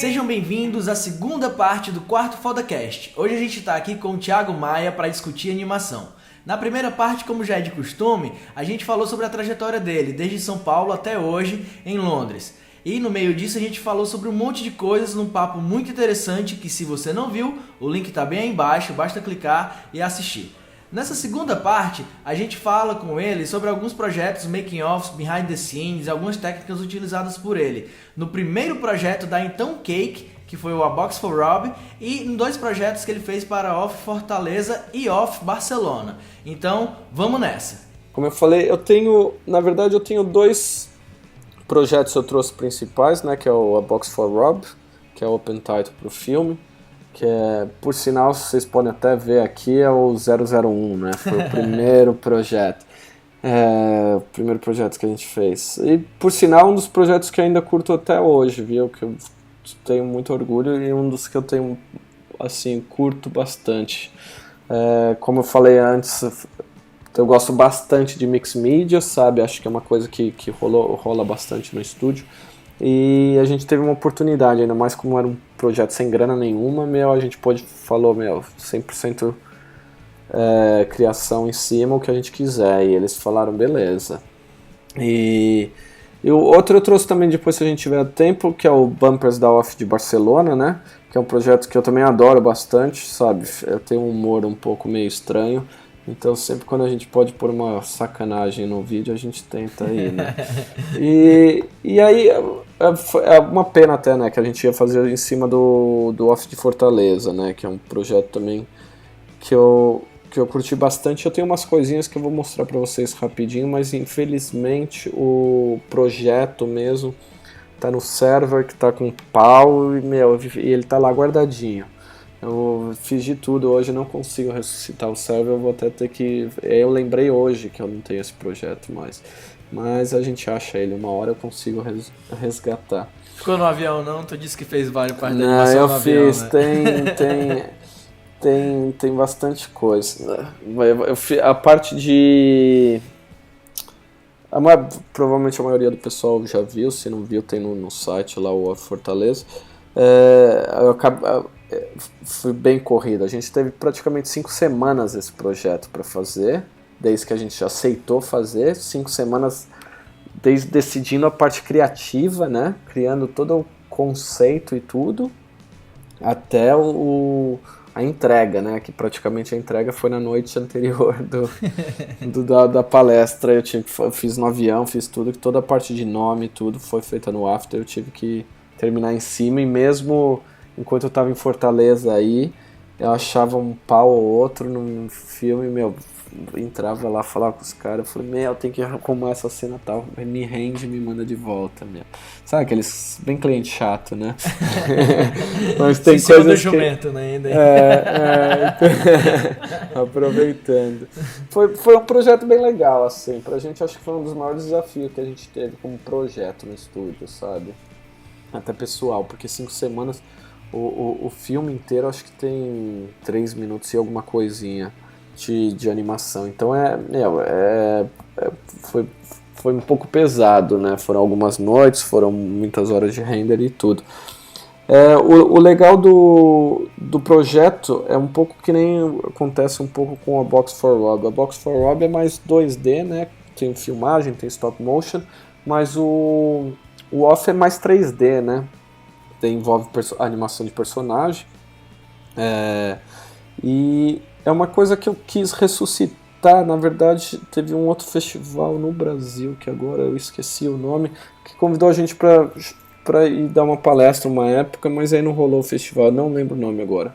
Sejam bem-vindos à segunda parte do quarto FodaCast. Hoje a gente está aqui com o Thiago Maia para discutir animação. Na primeira parte, como já é de costume, a gente falou sobre a trajetória dele, desde São Paulo até hoje em Londres. E no meio disso a gente falou sobre um monte de coisas num papo muito interessante que, se você não viu, o link está bem aí embaixo, basta clicar e assistir. Nessa segunda parte, a gente fala com ele sobre alguns projetos, making-offs, behind the scenes, algumas técnicas utilizadas por ele. No primeiro projeto da então Cake, que foi o A Box for Rob, e em dois projetos que ele fez para a Off Fortaleza e Off Barcelona. Então, vamos nessa. Como eu falei, eu tenho dois projetos que eu trouxe principais, né, que é o A Box for Rob, que é o open title para o filme, que é, por sinal, vocês podem até ver aqui, é o 001, né? Foi o primeiro projeto. O primeiro projeto que a gente fez. E, por sinal, um dos projetos que ainda curto até hoje, viu? Que eu tenho muito orgulho e um dos que eu tenho, assim, curto bastante. Como eu falei antes, eu gosto bastante de mixed media, sabe? Acho que é uma coisa que rola bastante no estúdio. E a gente teve uma oportunidade, ainda mais como era um projeto sem grana nenhuma, a gente falou, 100% criação em cima, o que a gente quiser, e eles falaram, beleza. E o outro eu trouxe também depois, se a gente tiver tempo, que é o Bumpers da Off de Barcelona, né, que é um projeto que eu também adoro bastante, sabe, eu tenho um humor um pouco meio estranho, então sempre quando a gente pode pôr uma sacanagem no vídeo, a gente tenta aí, né. E aí é uma pena até, né, que a gente ia fazer em cima do Off de Fortaleza, né, que é um projeto também que eu curti bastante. Eu tenho umas coisinhas que eu vou mostrar pra vocês rapidinho, mas infelizmente o projeto mesmo tá no server que tá com pau e ele tá lá guardadinho. Eu fiz de tudo, hoje não consigo ressuscitar o server, eu vou até ter que... Eu lembrei hoje que eu não tenho esse projeto mais, mas a gente acha ele, uma hora eu consigo resgatar. Ficou no avião não? Tu disse que fez várias partes da não, animação eu no fiz, avião, né? tem bastante coisa. A parte de... provavelmente a maioria do pessoal já viu, se não viu tem no site lá o Fortaleza. Foi bem corrido, a gente teve praticamente 5 semanas esse projeto para fazer, desde que a gente aceitou fazer, 5 semanas desde decidindo a parte criativa, né, criando todo o conceito e tudo, até a entrega, né, que praticamente a entrega foi na noite anterior da palestra. Eu fiz no avião, fiz tudo, toda a parte de nome, tudo foi feita no after, eu tive que terminar em cima, e mesmo enquanto eu estava em Fortaleza aí, eu achava um pau ou outro num filme, entrava lá, falava com os caras, eu falei, tem que arrumar essa cena tal, me rende, me manda de volta, Sabe aqueles bem cliente chato, né? Mas tem coisas que... jumento, né, ainda. Aproveitando. Foi um projeto bem legal, assim, pra gente acho que foi um dos maiores desafios que a gente teve como projeto no estúdio, sabe? Até pessoal, porque 5 semanas, o filme inteiro acho que tem 3 minutos e alguma coisinha de animação, então foi um pouco pesado, né? Foram algumas noites, foram muitas horas de render e tudo. O legal do projeto é um pouco que nem acontece um pouco com a Box for Rob. A Box for Rob é mais 2D, né? Tem filmagem, tem stop motion, mas o Off é mais 3D, né? Envolve animação de personagem. E é uma coisa que eu quis ressuscitar. Na verdade, teve um outro festival no Brasil, que agora eu esqueci o nome, que convidou a gente para ir dar uma palestra uma época, mas aí não rolou o festival, não lembro o nome agora.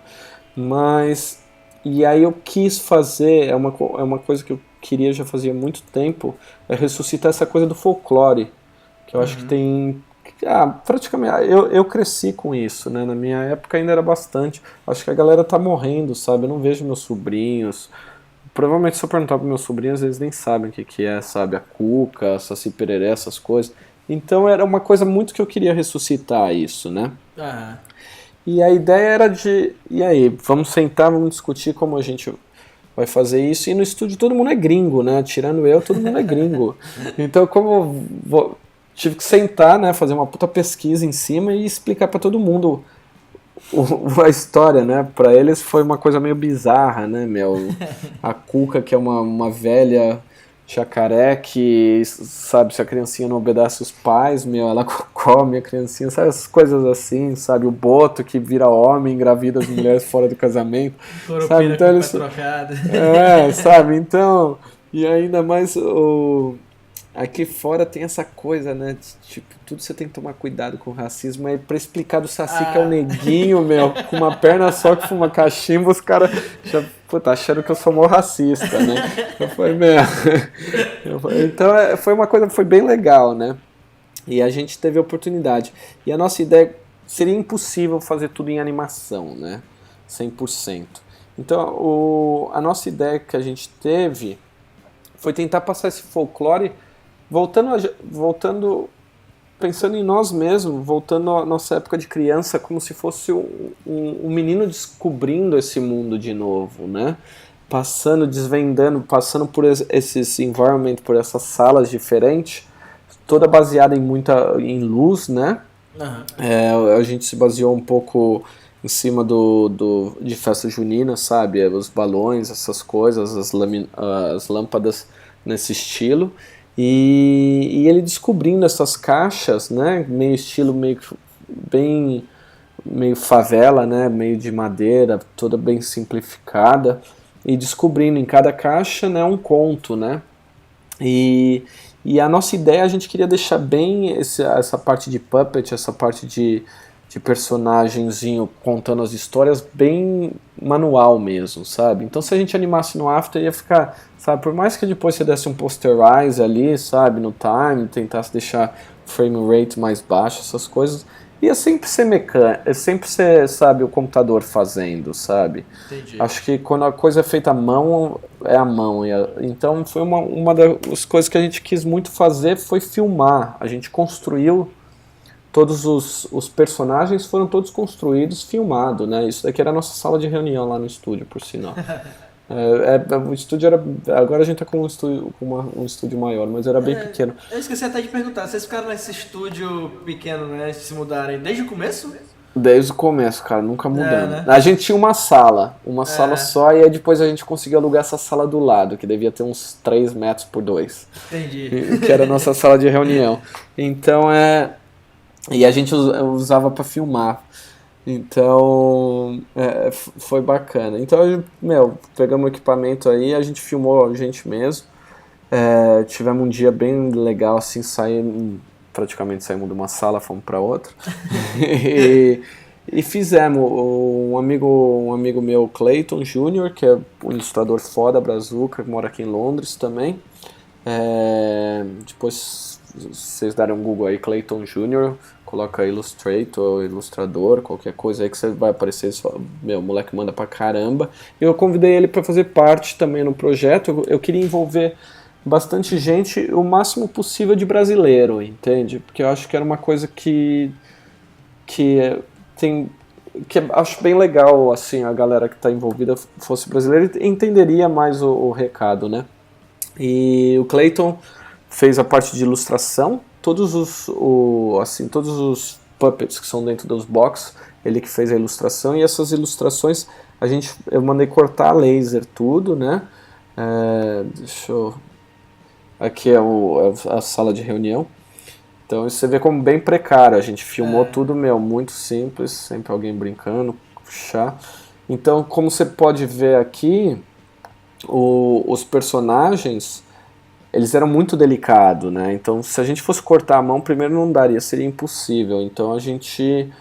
E aí eu quis fazer, é uma coisa que eu queria já fazia muito tempo, é ressuscitar essa coisa do folclore, que eu acho que tem... praticamente, eu cresci com isso, né? Na minha época ainda era bastante. Acho que a galera tá morrendo, sabe? Eu não vejo meus sobrinhos. Provavelmente se eu perguntar para meus sobrinhos, eles nem sabem o que é, sabe? A cuca, a saci pereré, essas coisas. Então era uma coisa muito que eu queria ressuscitar isso, né? E a ideia era e aí, vamos sentar, vamos discutir como a gente vai fazer isso. E no estúdio todo mundo é gringo, né? Tirando eu, todo mundo é gringo. Então como tive que sentar, né, fazer uma puta pesquisa em cima e explicar pra todo mundo a história, né? Pra eles foi uma coisa meio bizarra, né, meu? A Cuca, que é uma velha jacaré que, sabe, se a criancinha não obedece os pais, meu, ela come a criancinha, sabe, essas coisas assim, sabe? O Boto que vira homem, engravida as mulheres fora do casamento, sabe? Então eles... sabe? Então, e ainda mais aqui fora tem essa coisa, né? Tipo, tudo você tem que tomar cuidado com o racismo. Aí pra explicar do Saci que é um neguinho, meu, com uma perna só que fuma cachimbo, os caras já, tá achando que eu sou mó racista, né? Eu falei, meu. Então foi uma coisa, foi bem legal, né? E a gente teve a oportunidade. E a nossa ideia seria impossível fazer tudo em animação, né? 100%. Então a nossa ideia que a gente teve foi tentar passar esse folclore voltando, pensando em nós mesmos, voltando à nossa época de criança, como se fosse um menino descobrindo esse mundo de novo, né? Desvendando, passando por esses environment, por essas salas diferentes, toda baseada em luz, né? Uhum. A gente se baseou um pouco em cima de festa junina, sabe? Os balões, essas coisas, as lâmpadas nesse estilo. E ele descobrindo essas caixas, né, meio estilo meio favela, né, meio de madeira, toda bem simplificada, e descobrindo em cada caixa, né, um conto, né. E a nossa ideia, a gente queria deixar bem essa parte de puppet, essa parte de personagenzinho contando as histórias bem manual mesmo, sabe? Então se a gente animasse no After ia ficar, sabe, por mais que depois você desse um posterize ali, sabe, no time, tentasse deixar frame rate mais baixo, essas coisas, ia sempre ser mecânico, sempre ser, sabe, o computador fazendo, sabe? Entendi. Acho que quando a coisa é feita à mão, é à mão. Então foi uma das coisas que a gente quis muito fazer, foi filmar. A gente construiu todos os personagens, foram todos construídos, filmados, né? Isso daqui era a nossa sala de reunião lá no estúdio, por sinal. O estúdio era... Agora a gente tá com um estúdio maior, mas era bem pequeno. Eu esqueci até de perguntar, vocês ficaram nesse estúdio pequeno, né? Se mudarem desde o começo? Desde o começo, cara, nunca mudando. Né? A gente tinha uma sala só, e aí depois a gente conseguiu alugar essa sala do lado, que devia ter uns 3 metros por 2. Entendi. Que era a nossa sala de reunião. Então E a gente usava para filmar. Então, foi bacana. Então, pegamos o equipamento aí, a gente filmou a gente mesmo. Tivemos um dia bem legal, assim, praticamente saímos de uma sala, fomos para outra. e fizemos. Um amigo meu, Clayton Jr., que é um ilustrador foda, brazuca, que mora aqui em Londres também. Depois, vocês darem um Google aí, Clayton Jr., coloca Illustrator, ilustrador, qualquer coisa aí que você vai aparecer, o moleque manda pra caramba. Eu convidei ele para fazer parte também no projeto. Eu queria envolver bastante gente, o máximo possível de brasileiro, entende? Porque eu acho que era uma coisa que acho bem legal, assim, a galera que está envolvida fosse brasileira e entenderia mais o recado, né? E o Clayton fez a parte de ilustração, todos os puppets que são dentro dos box, ele que fez a ilustração, e essas ilustrações eu mandei cortar a laser tudo, né? Aqui é a sala de reunião. Então você vê como bem precário, a gente filmou tudo, muito simples, sempre alguém brincando, puxar. Então, como você pode ver aqui, os personagens, eles eram muito delicados, né? Então, se a gente fosse cortar a mão, primeiro não daria, seria impossível. Então, a gente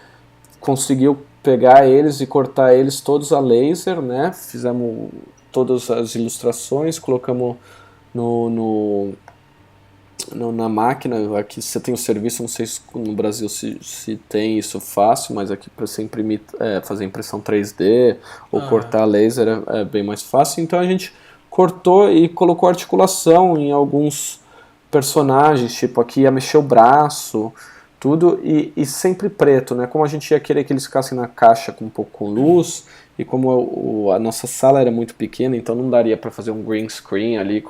conseguiu pegar eles e cortar eles todos a laser, né? Fizemos todas as ilustrações, colocamos na máquina. Aqui você tem o serviço, não sei se no Brasil se tem isso fácil, mas aqui para você imprimir, fazer impressão 3D ou cortar a laser é bem mais fácil. Então, a gente cortou e colocou articulação em alguns personagens, tipo aqui ia mexer o braço, tudo, e sempre preto, né? Como a gente ia querer que eles ficassem na caixa com um pouco com luz, e como a nossa sala era muito pequena, então não daria para fazer um green screen ali,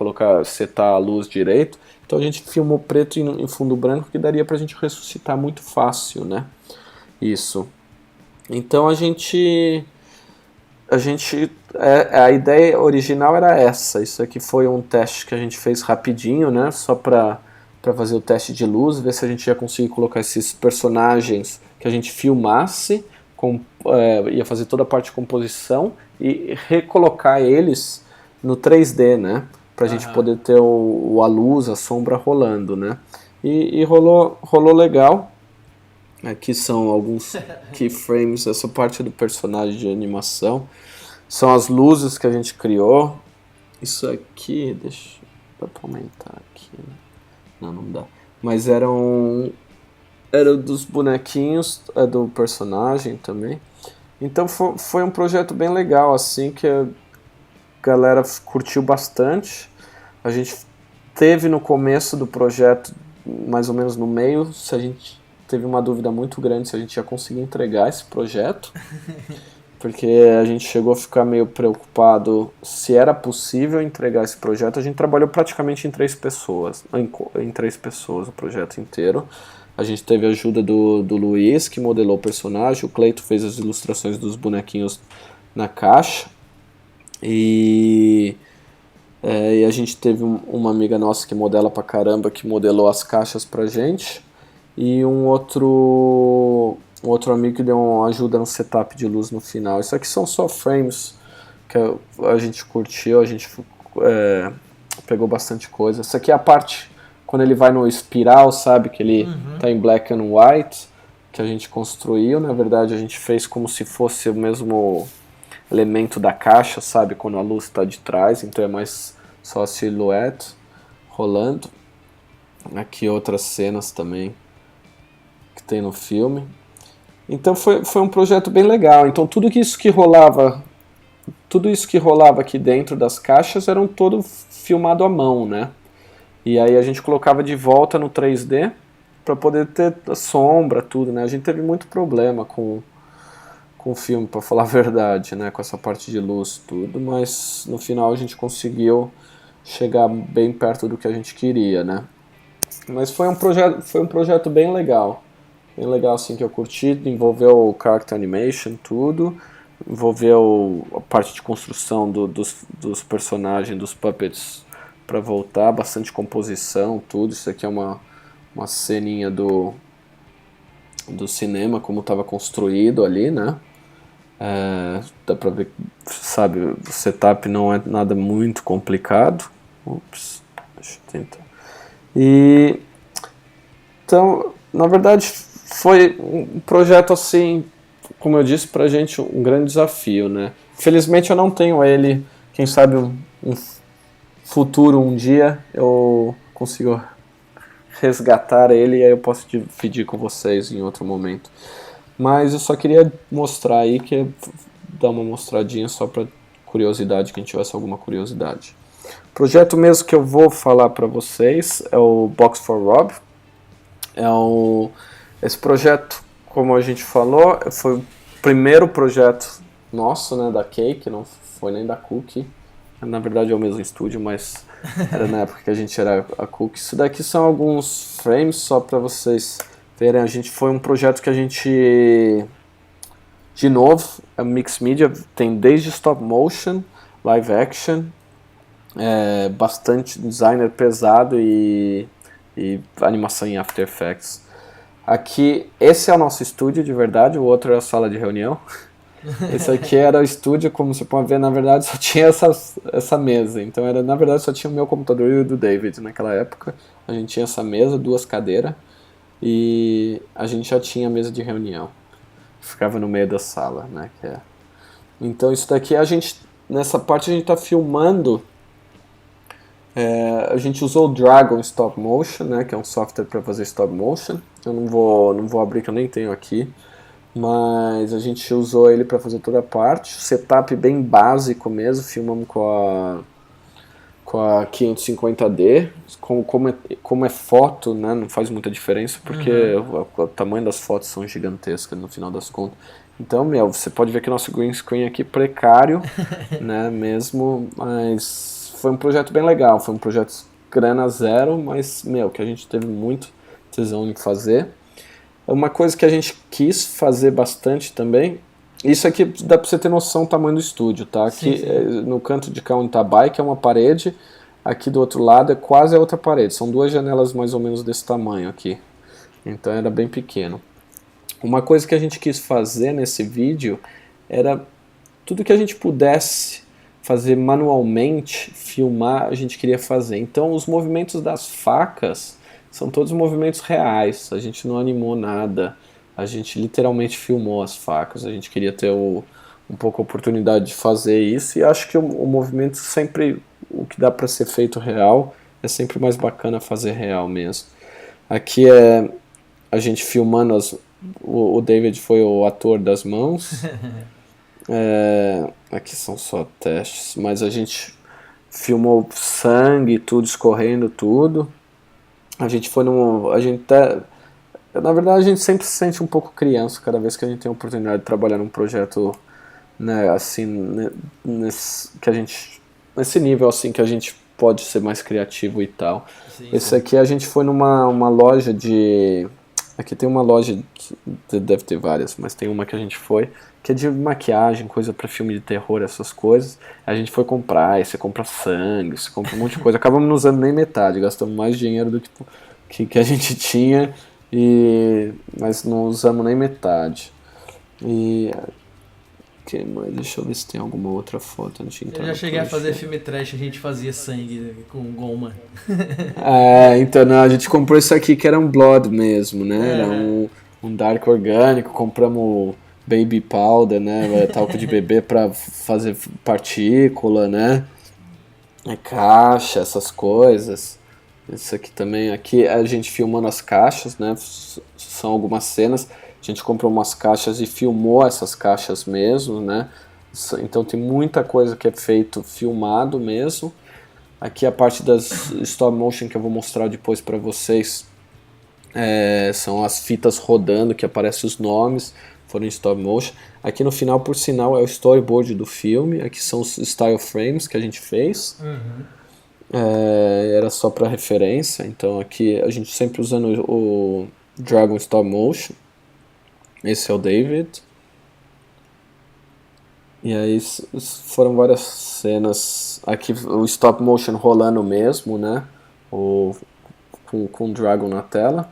setar a luz direito, Então a gente filmou preto em fundo branco, que daria pra gente ressuscitar muito fácil, né? Isso. Então a ideia original era essa. Isso aqui foi um teste que a gente fez rapidinho, né? Só para fazer o teste de luz, ver se a gente ia conseguir colocar esses personagens que a gente filmasse, ia fazer toda a parte de composição e recolocar eles no 3D, né? Pra gente poder ter a luz, a sombra rolando, né? E rolou legal. Aqui são alguns keyframes, essa parte do personagem de animação. São as luzes que a gente criou. Isso aqui, dá pra aumentar aqui, né? Não dá. Mas era dos bonequinhos, do personagem também. Então foi um projeto bem legal, assim, que a galera curtiu bastante. A gente teve no começo do projeto, mais ou menos no meio, se a gente teve uma dúvida muito grande se a gente ia conseguir entregar esse projeto, porque a gente chegou a ficar meio preocupado se era possível entregar esse projeto. A gente trabalhou praticamente em 3 pessoas o projeto inteiro. A gente teve a ajuda do Luiz, que modelou o personagem, o Cleito fez as ilustrações dos bonequinhos na caixa, e a gente teve uma amiga nossa que modela pra caramba, que modelou as caixas pra gente, e um outro amigo que deu uma ajuda no setup de luz no final. Isso aqui são só frames que a gente curtiu, a gente pegou bastante coisa. Isso aqui é a parte quando ele vai no espiral, sabe, que ele tá em black and white, que a gente construiu. Na verdade a gente fez como se fosse o mesmo elemento da caixa, sabe, quando a luz está de trás, então é mais só a silhuete rolando. Aqui outras cenas também que tem no filme. Então foi um projeto bem legal. Então tudo isso que rolava aqui dentro das caixas eram todo filmado à mão, né? E aí a gente colocava de volta no 3D para poder ter a sombra, tudo, né? A gente teve muito problema com o filme, para falar a verdade, né? Com essa parte de luz, tudo, mas no final a gente conseguiu chegar bem perto do que a gente queria, né? Mas foi um projeto bem legal assim, que eu curti. Envolveu o character animation, tudo, envolveu a parte de construção dos personagens, dos puppets para voltar, bastante composição, tudo. Isso aqui é uma ceninha do cinema, como estava construído ali, né? Dá pra ver, sabe, o setup não é nada muito complicado. Deixa eu tentar. Então, na verdade, foi um projeto, assim, como eu disse, pra gente um grande desafio, né? Felizmente eu não tenho ele, quem sabe um futuro, um dia eu consigo resgatar ele e aí eu posso dividir com vocês em outro momento. Mas eu só queria mostrar aí, dar uma mostradinha só para curiosidade, quem tivesse alguma curiosidade. O projeto mesmo que eu vou falar para vocês é o Box for Rob. Esse projeto, como a gente falou, foi o primeiro projeto nosso, né, da Cake, não foi nem da Cookie. Na verdade é o mesmo estúdio, mas era na época que a gente era a Cookie. Isso daqui são alguns frames só para vocês verem. Foi um projeto que a gente, de novo, é mixed media, tem desde stop motion, live action, bastante designer pesado e animação em After Effects. Aqui, esse é o nosso estúdio de verdade, o outro é a sala de reunião. Esse aqui era o estúdio, como você pode ver, na verdade só tinha essa mesa. Então, na verdade, só tinha o meu computador e o do David naquela época. A gente tinha essa mesa, 2 cadeiras, e a gente já tinha mesa de reunião. Ficava no meio da sala, né? Então, isso daqui, nessa parte a gente está filmando. A gente usou o Dragon Stop Motion, né? Que é um software para fazer stop motion. Eu não vou abrir, que eu nem tenho aqui. Mas a gente usou ele para fazer toda a parte, setup bem básico mesmo, filmamos com a 550D, como é foto, né, não faz muita diferença, porque o tamanho das fotos são gigantescas no final das contas. Então, você pode ver que nosso green screen aqui precário, né, mesmo, mas foi um projeto bem legal, foi um projeto grana zero, mas, que a gente teve muito tesão em fazer. Uma coisa que a gente quis fazer bastante também, isso aqui dá pra você ter noção do tamanho do estúdio, tá? Aqui no canto de cá onde tá a bike é uma parede, aqui do outro lado é quase a outra parede, são 2 janelas mais ou menos desse tamanho aqui, então era bem pequeno. Uma coisa que a gente quis fazer nesse vídeo era tudo que a gente pudesse fazer manualmente, filmar, a gente queria fazer. Então os movimentos das facas são todos movimentos reais, a gente não animou nada, a gente literalmente filmou as facas, a gente queria ter um pouco a oportunidade de fazer isso, e acho que o movimento sempre, o que dá para ser feito real, é sempre mais bacana fazer real mesmo. Aqui é a gente filmando o David foi o ator das mãos. Aqui são só testes, mas a gente filmou sangue, tudo escorrendo, tudo. A gente foi na verdade a gente sempre se sente um pouco criança cada vez que a gente tem a oportunidade de trabalhar num projeto, né, assim, nesse nível assim que a gente pode ser mais criativo e tal. Sim, esse aqui a gente foi uma loja de... Aqui tem uma loja, deve ter várias, mas tem uma que a gente foi, que é de maquiagem, coisa pra filme de terror, essas coisas. A gente foi comprar, aí você compra sangue, você compra um monte de coisa. Acabamos não usando nem metade, gastamos mais dinheiro do que a gente tinha, mas não usamos nem metade. E... que mais? Deixa eu ver se tem alguma outra foto antes de entrar. Eu já cheguei a fazer filme trash, a gente fazia sangue com goma. Então não, a gente comprou isso aqui que era um Blood mesmo, né? Era um Dark orgânico, compramos baby powder, né? Talco de bebê pra fazer partícula, né? Caixa, essas coisas. Isso aqui também, aqui a gente filmando as caixas, né? São algumas cenas. A gente comprou umas caixas e filmou essas caixas mesmo, né? Então tem muita coisa que é feito filmado mesmo. Aqui a parte das stop motion que eu vou mostrar depois para vocês. São as fitas rodando que aparecem os nomes, foram em stop motion. Aqui no final, por sinal, é o storyboard do filme. Aqui são os style frames que a gente fez. Era só para referência. Então aqui a gente sempre usando o Dragon Stop Motion. Esse é o David. E aí foram várias cenas. Aqui o stop motion rolando mesmo, né? Com o Dragon na tela.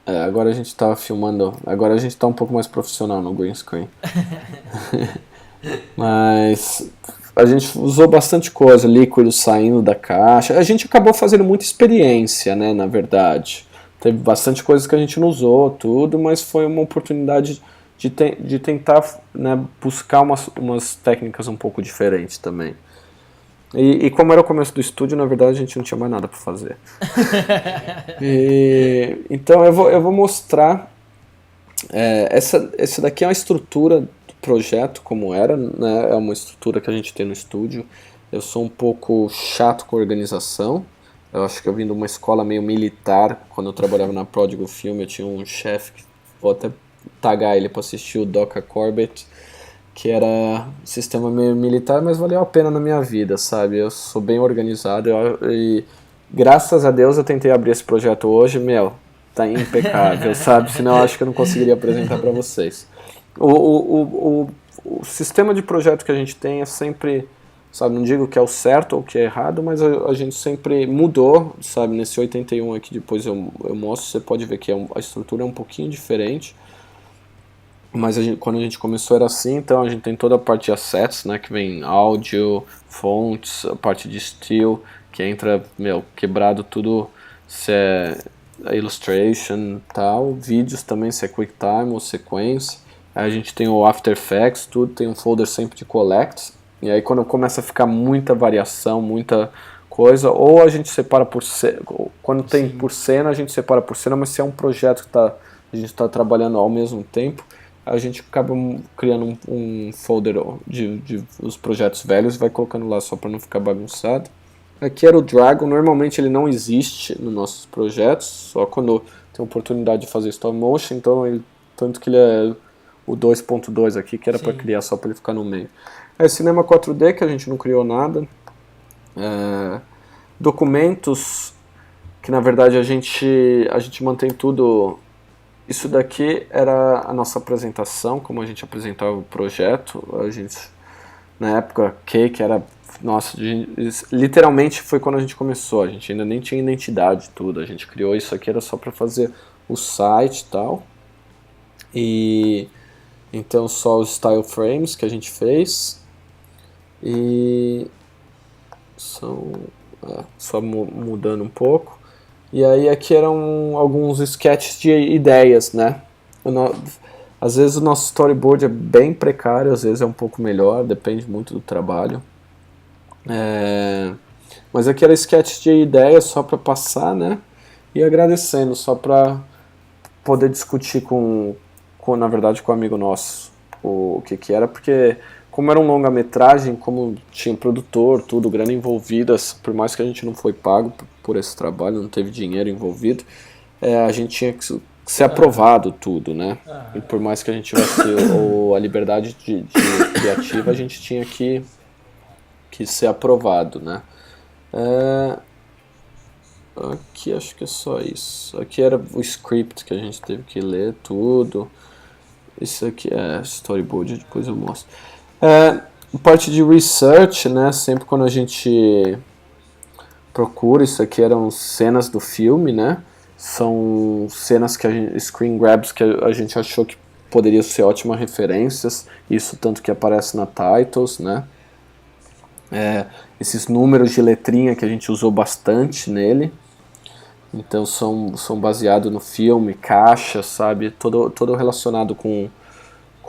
Agora a gente tá filmando. Agora a gente tá um pouco mais profissional no green screen. Mas a gente usou bastante coisa, líquido saindo da caixa. A gente acabou fazendo muita experiência, né? Na verdade. Teve bastante coisa que a gente não usou, tudo, mas foi uma oportunidade de tentar, né, buscar umas técnicas um pouco diferentes também. E como era o começo do estúdio, na verdade a gente não tinha mais nada para fazer. Então eu vou mostrar. Essa daqui é uma estrutura do projeto, como era, né, é uma estrutura que a gente tem no estúdio. Eu sou um pouco chato com organização. Eu acho que eu vim de uma escola meio militar. Quando eu trabalhava na Prodigal Film, eu tinha um chefe, que vou até tagar ele para assistir, o Doca Corbett, que era sistema meio militar, mas valeu a pena na minha vida, sabe? Eu sou bem organizado e graças a Deus eu tentei abrir esse projeto hoje, tá impecável, sabe? Senão eu acho que eu não conseguiria apresentar para vocês. O sistema de projeto que a gente tem é sempre... Sabe, não digo que é o certo ou que é errado, mas a gente sempre mudou, sabe, nesse 81 aqui depois eu mostro, você pode ver que a estrutura é um pouquinho diferente, mas quando a gente começou era assim, então a gente tem toda a parte de assets, né, que vem áudio, fontes, a parte de still, que entra, quebrado tudo, se é illustration e tal, vídeos também, se é QuickTime ou sequência, aí a gente tem o After Effects, tudo, tem um folder sempre de collects. E aí quando começa a ficar muita variação, muita coisa, ou a gente separa por cena, quando tem por cena, a gente separa por cena, mas se é um projeto que a gente está trabalhando ao mesmo tempo, a gente acaba criando um folder de os projetos velhos e vai colocando lá só para não ficar bagunçado. Aqui era o Dragon, normalmente ele não existe nos nossos projetos, só quando tem oportunidade de fazer stop motion, então tanto que ele é o 2.2 aqui, que era para criar só para ele ficar no meio. Cinema 4D, que a gente não criou nada. Documentos, que na verdade a gente mantém tudo. Isso daqui era a nossa apresentação, como a gente apresentava o projeto. Na época, Cake era... Nossa, literalmente foi quando a gente começou. A gente ainda nem tinha identidade, tudo. A gente criou isso aqui, era só para fazer o site e tal. E então só os style frames que a gente fez. E só mudando um pouco. E aí aqui eram alguns sketches de ideias, né? Às vezes o nosso storyboard é bem precário, às vezes é um pouco melhor, depende muito do trabalho. Mas aqui era sketches de ideias só para passar, né? E agradecendo, só para poder discutir na verdade, com um amigo nosso o que era, porque como era um longa-metragem, como tinha produtor, tudo, grana envolvida, por mais que a gente não foi pago por esse trabalho, não teve dinheiro envolvido, a gente tinha que ser aprovado tudo, né? E por mais que a gente tivesse a liberdade de criativa, a gente tinha que ser aprovado, né? Aqui acho que é só isso. Aqui era o script que a gente teve que ler tudo. Isso aqui é storyboard, depois eu mostro. Parte de research, né? Sempre quando a gente procura, isso aqui eram cenas do filme, né? São cenas screen grabs que a gente achou que poderiam ser ótimas referências. Isso tanto que aparece na titles, né? Esses números de letrinha que a gente usou bastante nele. Então são baseados no filme, caixas, sabe? Todo relacionado com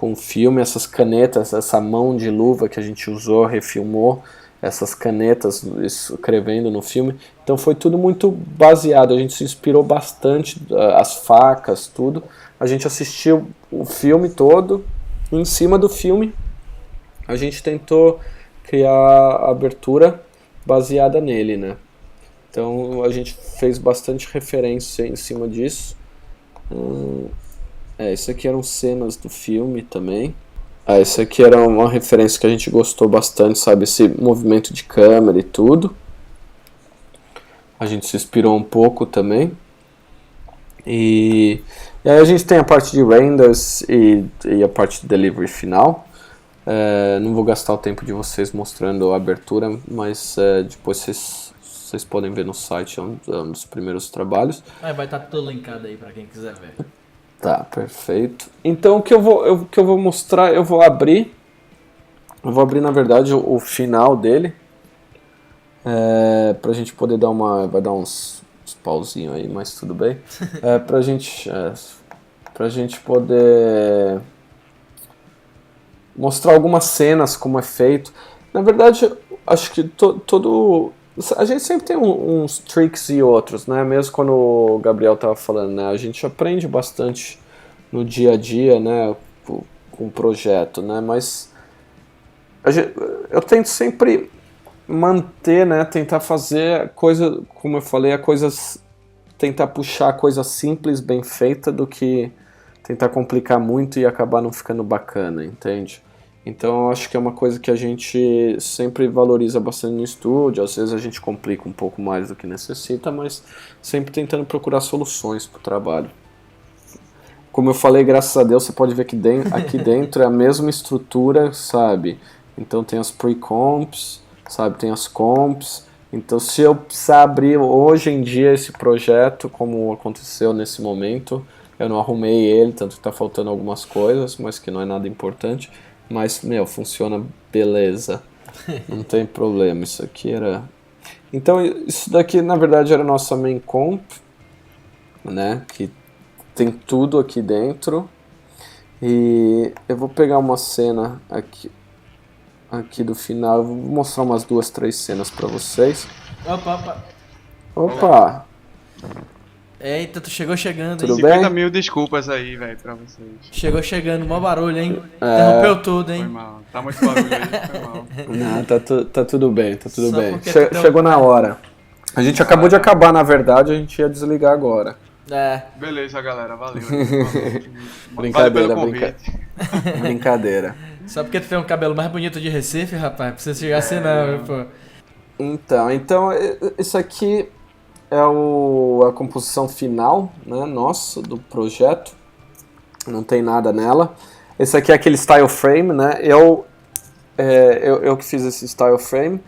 o filme, essas canetas, essa mão de luva que a gente usou, refilmou, essas canetas escrevendo no filme. Então foi tudo muito baseado, a gente se inspirou bastante, as facas, tudo. A gente assistiu o filme todo, e em cima do filme a gente tentou criar a abertura baseada nele, né? Então a gente fez bastante referência em cima disso. Isso aqui eram cenas do filme também. Isso aqui era uma referência que a gente gostou bastante, sabe? Esse movimento de câmera e tudo. A gente se inspirou um pouco também. E aí a gente tem a parte de renders e a parte de delivery final. Não vou gastar o tempo de vocês mostrando a abertura, mas depois vocês podem ver no site, é um dos primeiros trabalhos. Vai estar tudo linkado aí para quem quiser ver. Tá, perfeito. Então o que eu vou mostrar, eu vou abrir na verdade o final dele, pra gente poder vai dar uns pauzinhos aí, mas tudo bem. Pra gente poder mostrar algumas cenas, como é feito. Na verdade, acho que a gente sempre tem uns tricks e outros, né? Mesmo quando o Gabriel estava falando, né? A gente aprende bastante no dia a dia, né? Com o projeto, né? Mas eu tento sempre manter, né? Tentar fazer coisa, como eu falei, tentar puxar a coisa simples, bem feita, do que tentar complicar muito e acabar não ficando bacana, entende? Então eu acho que é uma coisa que a gente sempre valoriza bastante no estúdio. Às vezes a gente complica um pouco mais do que necessita, mas sempre tentando procurar soluções para o trabalho. Como eu falei, graças a Deus, você pode ver que aqui dentro é a mesma estrutura, sabe? Então tem as pre-comps, sabe? Tem as comps. Então se eu precisar abrir hoje em dia esse projeto, como aconteceu nesse momento, eu não arrumei ele, tanto que está faltando algumas coisas, mas que não é nada importante. Mas, funciona beleza. Não tem problema. Isso aqui era... Então, isso daqui, na verdade, era a nossa main comp, né? Que tem tudo aqui dentro. E eu vou pegar uma cena aqui do final. Eu vou mostrar umas 2, 3 cenas pra vocês. Opa! Eita, tu chegou chegando, tudo hein? 50 mil desculpas aí, velho, pra vocês. Chegou chegando, mó barulho, hein? Interrompeu tudo, hein? Foi mal. Tá muito barulho aí, foi mal. Não, tá tudo bem, tá tudo Só bem. porque Chegou na hora. A gente acabou de acabar, na verdade, a gente ia desligar agora. Beleza, galera, valeu. Brincadeira, valeu pelo convite. brincadeira. Só porque tu tem um cabelo mais bonito de Recife, rapaz, não precisa chegar assim não, pô. Então, isso aqui é a composição final, né, nossa, do projeto. Não tem nada nela. Esse aqui é aquele style frame, né? Eu que fiz esse style frame.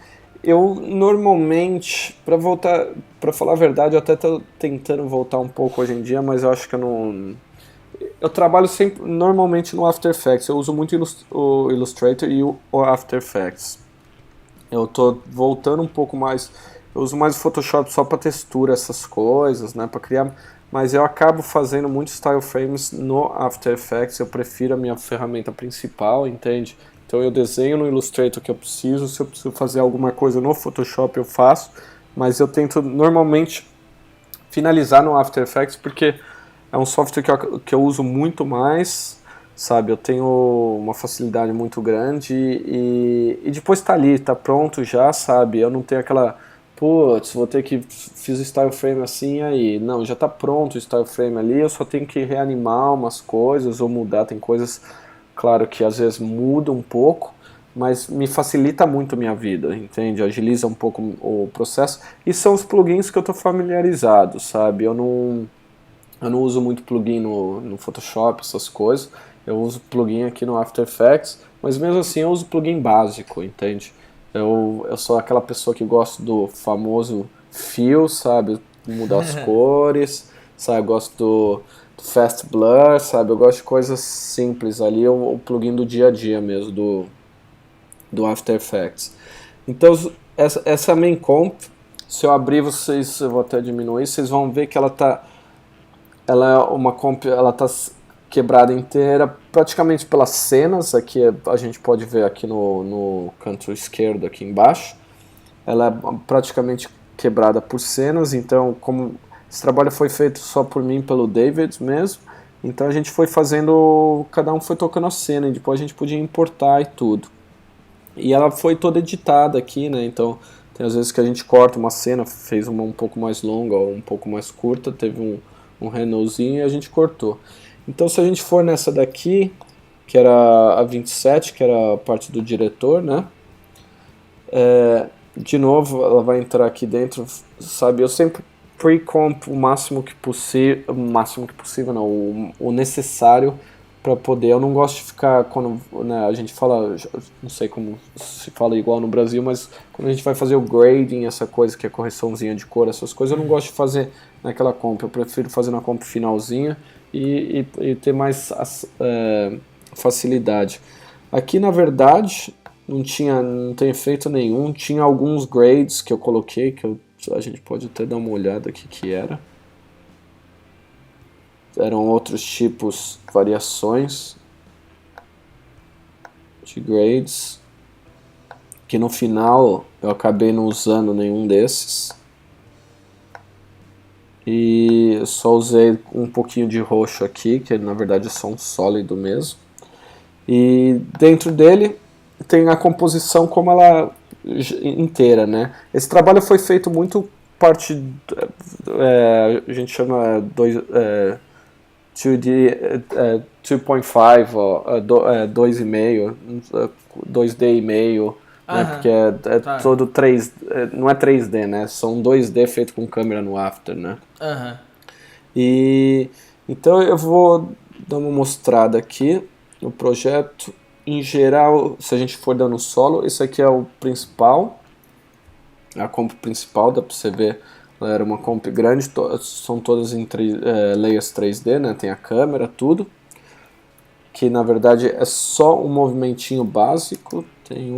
Eu normalmente, para falar a verdade, eu até tô tentando voltar um pouco hoje em dia, mas eu acho que eu não. Eu trabalho sempre normalmente no After Effects. Eu uso muito o Illustrator e o After Effects. Eu tô voltando um pouco mais. Eu uso mais o Photoshop só para textura, essas coisas, né, para criar. Mas eu acabo fazendo muitos style frames no After Effects. Eu prefiro a minha ferramenta principal, entende? Então eu desenho no Illustrator que eu preciso. Se eu preciso fazer alguma coisa no Photoshop eu faço. Mas eu tento normalmente finalizar no After Effects porque é um software que eu uso muito mais, sabe? Eu tenho uma facilidade muito grande e depois tá ali, tá pronto já, sabe? Eu não tenho aquela, putz, vou ter que fiz o style frame assim aí. Não, já tá pronto o style frame ali, eu só tenho que reanimar umas coisas ou mudar, tem coisas, claro que às vezes muda um pouco, mas me facilita muito a minha vida, entende? Agiliza um pouco o processo e são os plugins que eu tô familiarizado, sabe? Eu não uso muito plugin no Photoshop, essas coisas. Eu uso plugin aqui no After Effects, mas mesmo assim eu uso plugin básico, entende? Eu sou aquela pessoa que gosta do famoso feel, sabe? Mudar as cores, sabe? Eu gosto do Fast Blur, sabe? Eu gosto de coisas simples ali, o plugin do dia a dia mesmo, do After Effects. Então, essa é a main comp. Se eu abrir vocês, eu vou até diminuir, vocês vão ver que ela é uma comp, ela tá quebrada inteira, praticamente pelas cenas, aqui a gente pode ver aqui no canto esquerdo aqui embaixo, ela é praticamente quebrada por cenas, então como esse trabalho foi feito só por mim, pelo David mesmo, então a gente foi fazendo, cada um foi tocando a cena, e depois a gente podia importar e tudo. E ela foi toda editada aqui, né, então tem às vezes que a gente corta uma cena, fez uma um pouco mais longa ou um pouco mais curta, teve um Renaultzinho e a gente cortou. Então se a gente for nessa daqui, que era a 27, que era a parte do diretor, né? De novo, ela vai entrar aqui dentro, sabe? Eu sempre pre-comp o máximo que possível, não, o necessário para poder. Eu não gosto de ficar, quando, né, a gente fala, não sei como se fala igual no Brasil, mas quando a gente vai fazer o grading, essa coisa que é correçãozinha de cor, essas coisas, eu não gosto de fazer naquela comp, eu prefiro fazer na comp finalzinha e ter mais facilidade. Aqui, na verdade, não tem efeito nenhum, tinha alguns grades que eu coloquei, que a gente pode até dar uma olhada aqui que era. Eram outros tipos, variações de grades, que no final eu acabei não usando nenhum desses. E eu só usei um pouquinho de roxo aqui, que na verdade é só um sólido mesmo. E dentro dele tem a composição como ela inteira, né? Esse trabalho foi feito muito parte, a gente chama 2D, 2.5, 2,5, 2D e meio, né? Porque tá. Todo 3, não é 3D, né? São 2D feito com câmera no After, né? E então eu vou dar uma mostrada aqui no projeto. Em geral, se a gente for dando solo, esse aqui é o principal, a comp principal, dá pra você ver, ela era uma comp grande, são todas em layers 3D, né? Tem a câmera, tudo, que na verdade é só um movimentinho básico, tem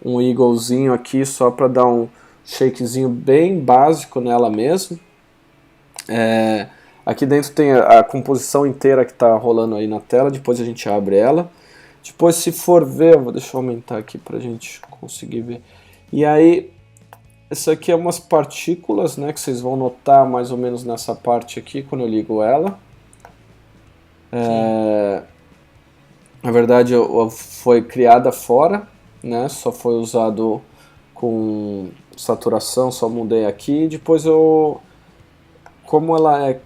um eaglezinho aqui só para dar um shakezinho bem básico nela mesmo. Aqui dentro tem a composição inteira que está rolando aí na tela, depois a gente abre ela. Depois, se for ver, deixa eu aumentar aqui pra gente conseguir ver. E aí, isso aqui é umas partículas, né, que vocês vão notar mais ou menos nessa parte aqui, quando eu ligo ela. Na verdade, foi criada fora, né, só foi usado com saturação, só mudei aqui. Depois como ela é...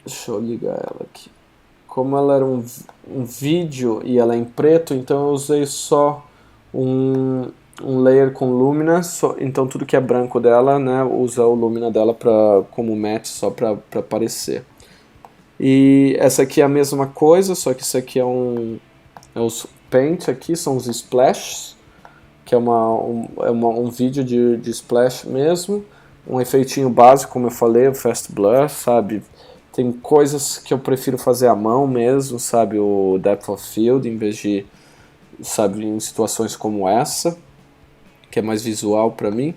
Deixa eu ligar ela aqui. como ela era um vídeo e ela é em preto, então eu usei só um layer com Lumina, então tudo que é branco dela, né, usa o Lumina dela como matte só para aparecer. E essa aqui é a mesma coisa, só que isso aqui é os paint aqui, são os splashes, que é um vídeo de splash mesmo, um efeitinho básico, como eu falei, o fast blur, sabe? Tem coisas que eu prefiro fazer à mão mesmo, sabe? O depth of field, em vez de, sabe, em situações como essa, que é mais visual para mim.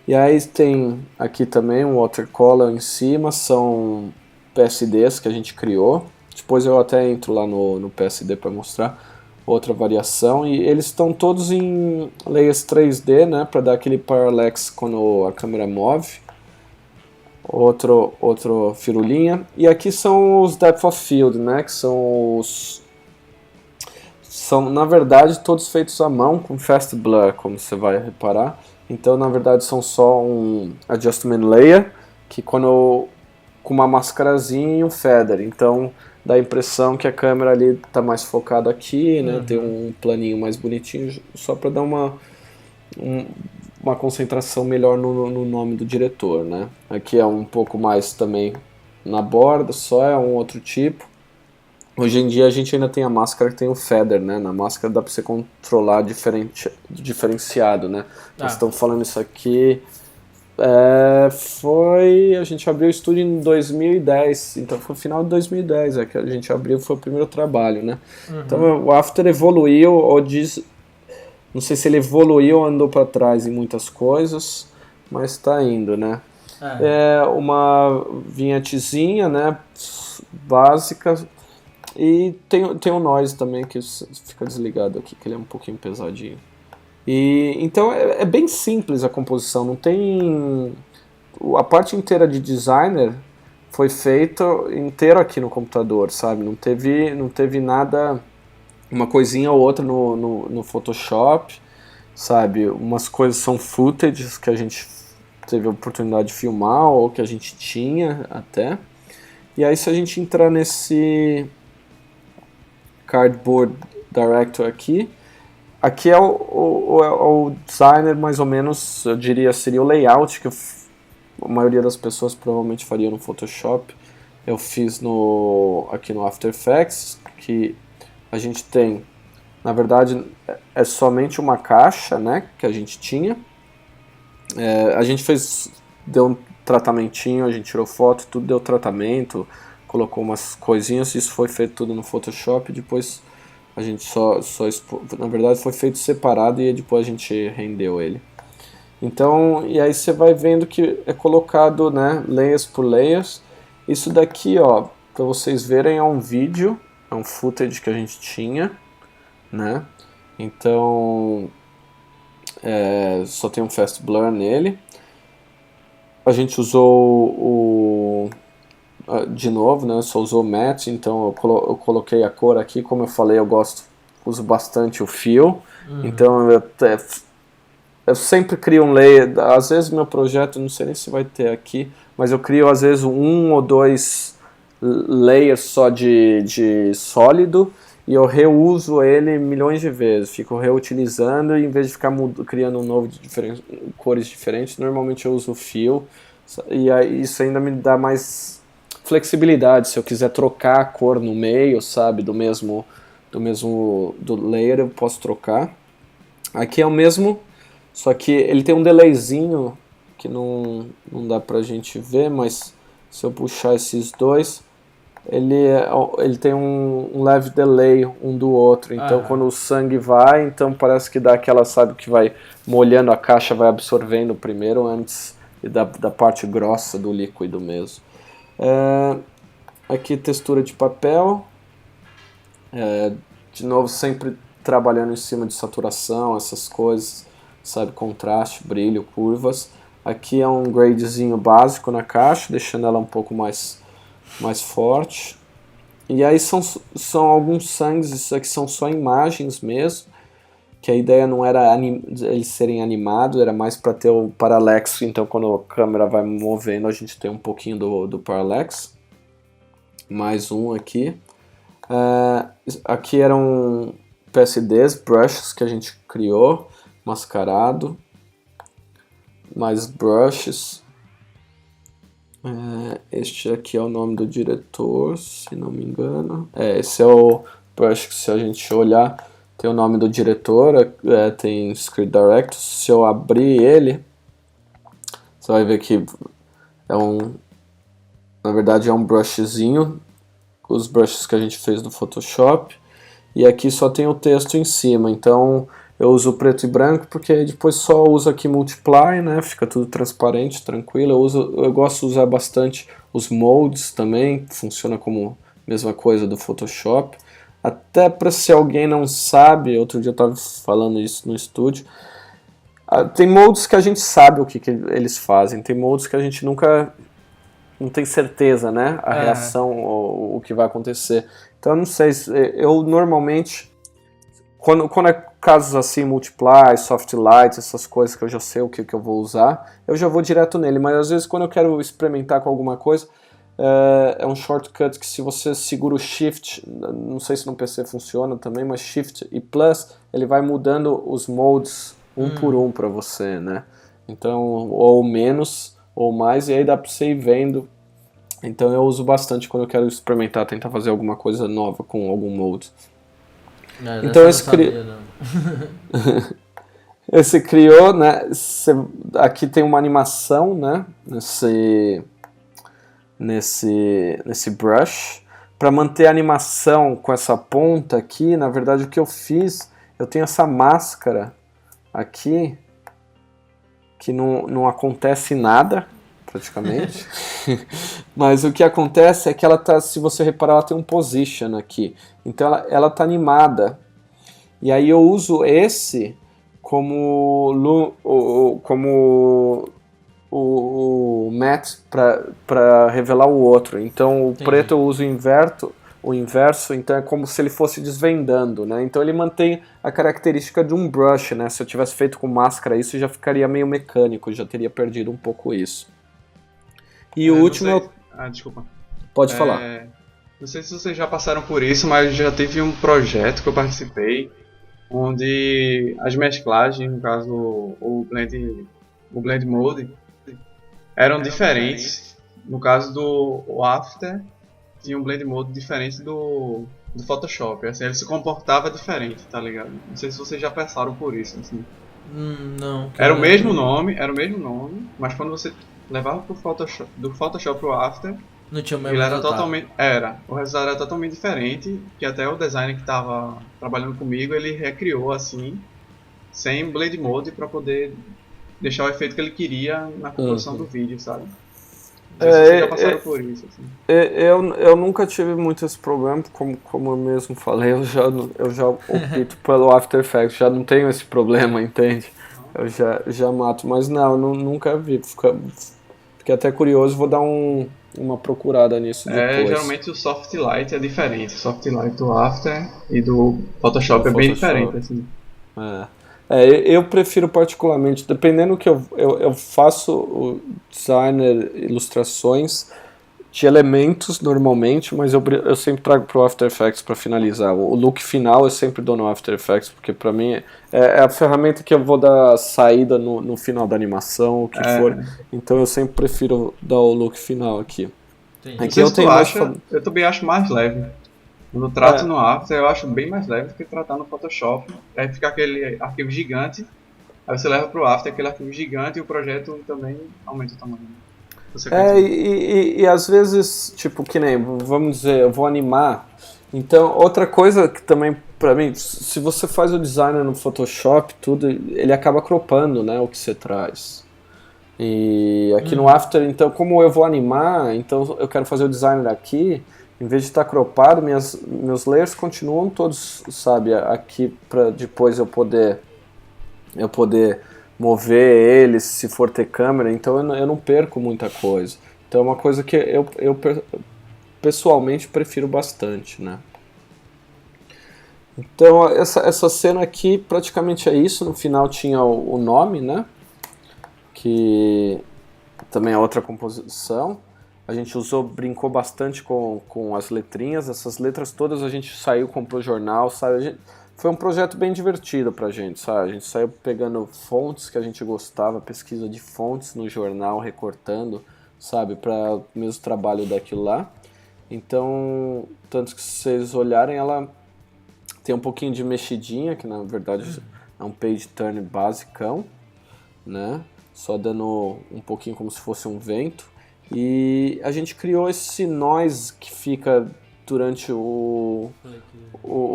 E aí tem aqui também um watercolor em cima, são PSDs que a gente criou. Depois eu até entro lá no PSD para mostrar outra variação. E eles estão todos em layers 3D, né, para dar aquele parallax quando a câmera move. Outro firulinha. E aqui são os depth of field, né, que são na verdade todos feitos à mão com fast blur, como você vai reparar. Então na verdade são só um adjustment layer que com uma mascarazinha e um feather, então dá a impressão que a câmera ali está mais focada aqui, né? Tem um planinho mais bonitinho, só para dar uma concentração melhor no nome do diretor, né? Aqui é um pouco mais também na borda, só é um outro tipo. Hoje em dia a gente ainda tem a máscara que tem o feather, né? Na máscara dá para você controlar diferenciado, né? Nós estamos falando isso aqui... a gente abriu o estúdio em 2010, então foi o final de 2010 que a gente abriu, foi o primeiro trabalho, né? Então o After evoluiu, não sei se ele evoluiu ou andou para trás em muitas coisas, mas está indo, né? É uma vinhetezinha, né, básica, e tem o noise também que fica desligado aqui, que ele é um pouquinho pesadinho. E então é bem simples a composição, não tem... A parte inteira de designer foi feita inteiro aqui no computador, sabe? Não teve nada, uma coisinha ou outra no Photoshop, sabe? Umas coisas são footages que a gente teve a oportunidade de filmar ou que a gente tinha até. E aí se a gente entrar nesse Cardboard Director aqui é o designer, mais ou menos, eu diria, seria o layout que a maioria das pessoas provavelmente faria no Photoshop. Eu fiz aqui no After Effects, que a gente tem, na verdade, é somente uma caixa, né, que a gente tinha. A gente deu um tratamentinho, a gente tirou foto, tudo deu tratamento, colocou umas coisinhas, isso foi feito tudo no Photoshop, depois... A gente na verdade foi feito separado e depois a gente rendeu ele. Então, e aí você vai vendo que é colocado, né, layers por layers. Isso daqui, ó, para vocês verem, é um vídeo, é um footage que a gente tinha, né? Então, só tem um fast blur nele. A gente usou de novo, né, só usou matte, então eu coloquei a cor aqui, como eu falei, uso bastante o fio, então eu sempre crio um layer, às vezes meu projeto, não sei nem se vai ter aqui, mas eu crio às vezes 1 ou 2 layers só de sólido, e eu reuso ele milhões de vezes, fico reutilizando, e em vez de ficar criando um novo de cores diferentes, normalmente eu uso o fio, e aí isso ainda me dá mais flexibilidade, se eu quiser trocar a cor no meio, sabe, do layer, eu posso trocar. Aqui é o mesmo, só que ele tem um delayzinho que não dá pra gente ver, mas se eu puxar esses dois, ele tem um leve delay um do outro, então quando o sangue vai, então parece que dá aquela, sabe, que vai molhando a caixa, vai absorvendo primeiro antes da parte grossa do líquido mesmo. Aqui textura de papel, de novo sempre trabalhando em cima de saturação, essas coisas, sabe, contraste, brilho, curvas. Aqui é um gradezinho básico na caixa, deixando ela um pouco mais forte. E aí são alguns sangues, isso aqui são só imagens mesmo, que a ideia não era eles serem animados, era mais para ter o parallax, então quando a câmera vai movendo a gente tem um pouquinho do parallax. Mais um aqui. Aqui eram PSDs, brushes que a gente criou, mascarado, mais brushes. Este aqui é o nome do diretor, se não me engano. Esse é o brush que, se a gente olhar, tem o nome do diretor, tem Script Director. Se eu abrir ele, você vai ver que na verdade é um brushzinho, os brushes que a gente fez no Photoshop, e aqui só tem o texto em cima, então eu uso preto e branco porque depois só uso aqui Multiply, né? Fica tudo transparente, tranquilo. Eu gosto de usar bastante os modes também, funciona como mesma coisa do Photoshop. Até para, se alguém não sabe, outro dia eu estava falando isso no estúdio, tem modes que a gente sabe o que eles fazem, tem modes que a gente nunca não tem certeza, né? A reação, o que vai acontecer. Então eu não sei, eu normalmente, quando é casos assim, Multiply, Soft Light, essas coisas que eu já sei o que eu vou usar, eu já vou direto nele, mas às vezes quando eu quero experimentar com alguma coisa, é um shortcut que, se você segura o Shift, não sei se no PC funciona também, mas Shift e Plus, ele vai mudando os modes por um para você, né? Então, ou menos, ou mais, e aí dá para você ir vendo. Então eu uso bastante quando eu quero experimentar, tentar fazer alguma coisa nova com algum mode. Então esse criou, né? Aqui tem uma animação, né? Nesse brush. Para manter a animação com essa ponta aqui, na verdade o que eu fiz, eu tenho essa máscara aqui que não acontece nada praticamente. Mas o que acontece é que ela tá, se você reparar, ela tem um position aqui. Então ela tá animada. E aí eu uso esse como o matte para revelar o outro. Então o preto eu uso o inverso, então é como se ele fosse desvendando, né? Então ele mantém a característica de um brush, né? Se eu tivesse feito com máscara isso, já ficaria meio mecânico, já teria perdido um pouco isso. E o último desculpa. Pode falar. Não sei se vocês já passaram por isso, mas já teve um projeto que eu participei, onde as mesclagens, no caso o blend mode, eram diferentes. No caso do After, tinha um blend mode diferente do Photoshop. Assim, ele se comportava diferente, tá ligado? Não sei se vocês já passaram por isso. Assim. Não. Era o mesmo nome, mas quando você levava do Photoshop pro After, não tinha o mesmo resultado. O resultado era totalmente diferente, que até o designer que estava trabalhando comigo, ele recriou assim, sem blend mode, para poder deixar o efeito que ele queria na composição do vídeo, sabe? Vocês já passaram por isso, assim. Eu nunca tive muito esse problema, como eu mesmo falei, eu já opto pelo After Effects, já não tenho esse problema, entende? Eu já mato, mas nunca vi, fiquei até curioso, vou dar uma procurada nisso depois. Geralmente o Soft Light é diferente, o Soft Light do After e do Photoshop é bem diferente, assim. Eu prefiro particularmente, dependendo do que eu faço o designer, ilustrações de elementos normalmente, mas eu sempre trago pro After Effects para finalizar. O look final eu sempre dou no After Effects, porque para mim é a ferramenta que eu vou dar saída no final da animação, o que for. Então eu sempre prefiro dar o look final aqui. Aqui eu também acho mais leve. Quando eu trato no After, eu acho bem mais leve do que tratar no Photoshop. Aí fica aquele arquivo gigante, aí você leva pro After aquele arquivo gigante e o projeto também aumenta o tamanho. E às vezes, tipo, que nem, vamos dizer, eu vou animar. Então, outra coisa que também, pra mim, se você faz o designer no Photoshop, tudo, ele acaba cropando, né, o que você traz. E aqui no After, então, como eu vou animar, então eu quero fazer o designer aqui, em vez de estar cropado, meus layers continuam todos, sabe, aqui para depois eu poder mover eles, se for ter câmera, então eu não perco muita coisa. Então é uma coisa que eu pessoalmente prefiro bastante, né? Então essa cena aqui praticamente é isso, no final tinha o nome, né? Que também é outra composição. a gente brincou bastante com as letrinhas, essas letras todas a gente saiu, comprou jornal, saiu, foi um projeto bem divertido pra gente, sabe? A gente saiu pegando fontes que a gente gostava, pesquisa de fontes no jornal, recortando, sabe, para o mesmo trabalho daquilo lá. Então, tanto que se vocês olharem, ela tem um pouquinho de mexidinha, que na verdade é um page turn basicão, né? Só dando um pouquinho como se fosse um vento. E a gente criou esse noise que fica durante o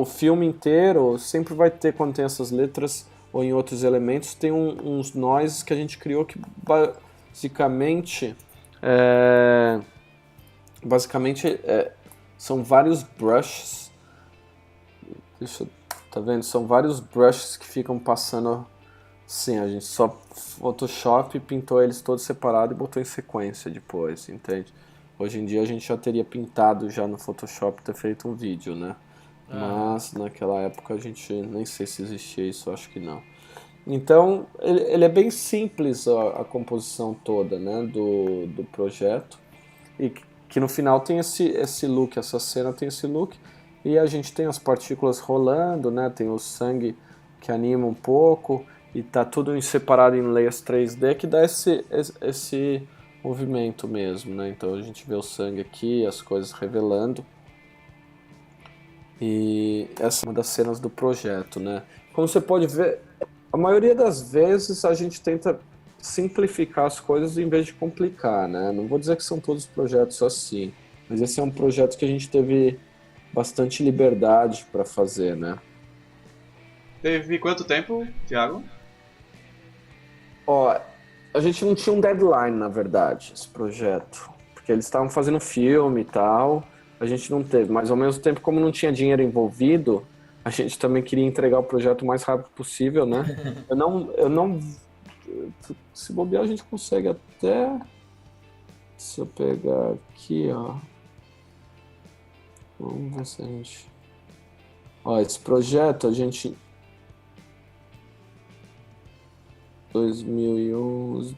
filme inteiro, sempre vai ter quando tem essas letras ou em outros elementos, tem uns noises que a gente criou que basicamente são vários brushes. Tá vendo? São vários brushes que ficam passando. Sim, a gente só Photoshop pintou eles todos separados e botou em sequência depois, entende? Hoje em dia a gente já teria pintado já no Photoshop, ter feito um vídeo, né? Mas naquela época a gente nem sei se existia isso, acho que não. Então ele é bem simples a composição toda, né, do projeto, e que no final tem esse look, essa cena tem esse look, e a gente tem as partículas rolando, né, tem o sangue que anima um pouco, e tá tudo separado em layers 3D que dá esse movimento mesmo, né? Então a gente vê o sangue aqui, as coisas revelando. E essa é uma das cenas do projeto, né? Como você pode ver, a maioria das vezes a gente tenta simplificar as coisas em vez de complicar, né? Não vou dizer que são todos os projetos assim, mas esse é um projeto que a gente teve bastante liberdade para fazer, né? Teve quanto tempo, Thiago? Ó, a gente não tinha um deadline, na verdade, esse projeto. Porque eles estavam fazendo filme e tal, a gente não teve. Mas ao mesmo tempo, como não tinha dinheiro envolvido, a gente também queria entregar o projeto o mais rápido possível, né? Eu não... Se bobear, a gente consegue até... Se eu pegar aqui, ó... Vamos ver se a gente... Ó, esse projeto a gente... 2011.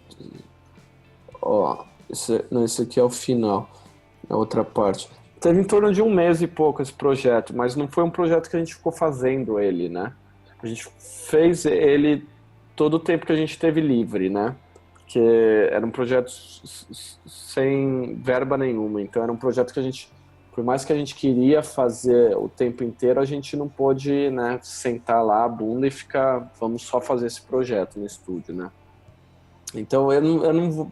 Ó, esse aqui é o final, a outra parte. Teve em torno de um mês e pouco esse projeto, mas não foi um projeto que a gente ficou fazendo ele, né? A gente fez ele todo o tempo que a gente teve livre, né? Porque era um projeto sem verba nenhuma, então era um projeto que a gente, por mais que a gente queria fazer o tempo inteiro, a gente não pôde, né, sentar lá a bunda e ficar, vamos só fazer esse projeto no estúdio, né? Então eu não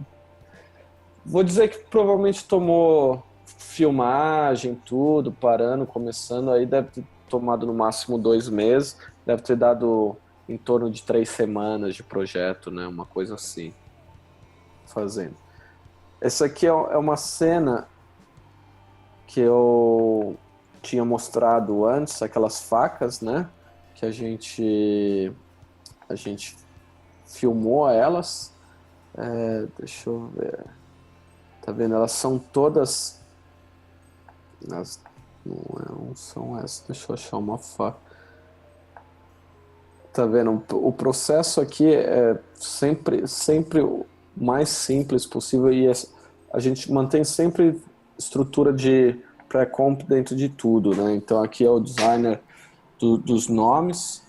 vou dizer que provavelmente tomou filmagem, tudo, parando, começando, aí deve ter tomado no máximo 2 meses, deve ter dado em torno de 3 semanas de projeto, né? Uma coisa assim, fazendo. Essa aqui é uma cena que eu tinha mostrado antes, aquelas facas, né, que a gente filmou elas, deixa eu ver, tá vendo, elas são todas, não são essas, deixa eu achar uma faca, tá vendo, o processo aqui é sempre o mais simples possível, e a gente mantém sempre estrutura de pré-comp dentro de tudo, né? Então aqui é o designer dos nomes,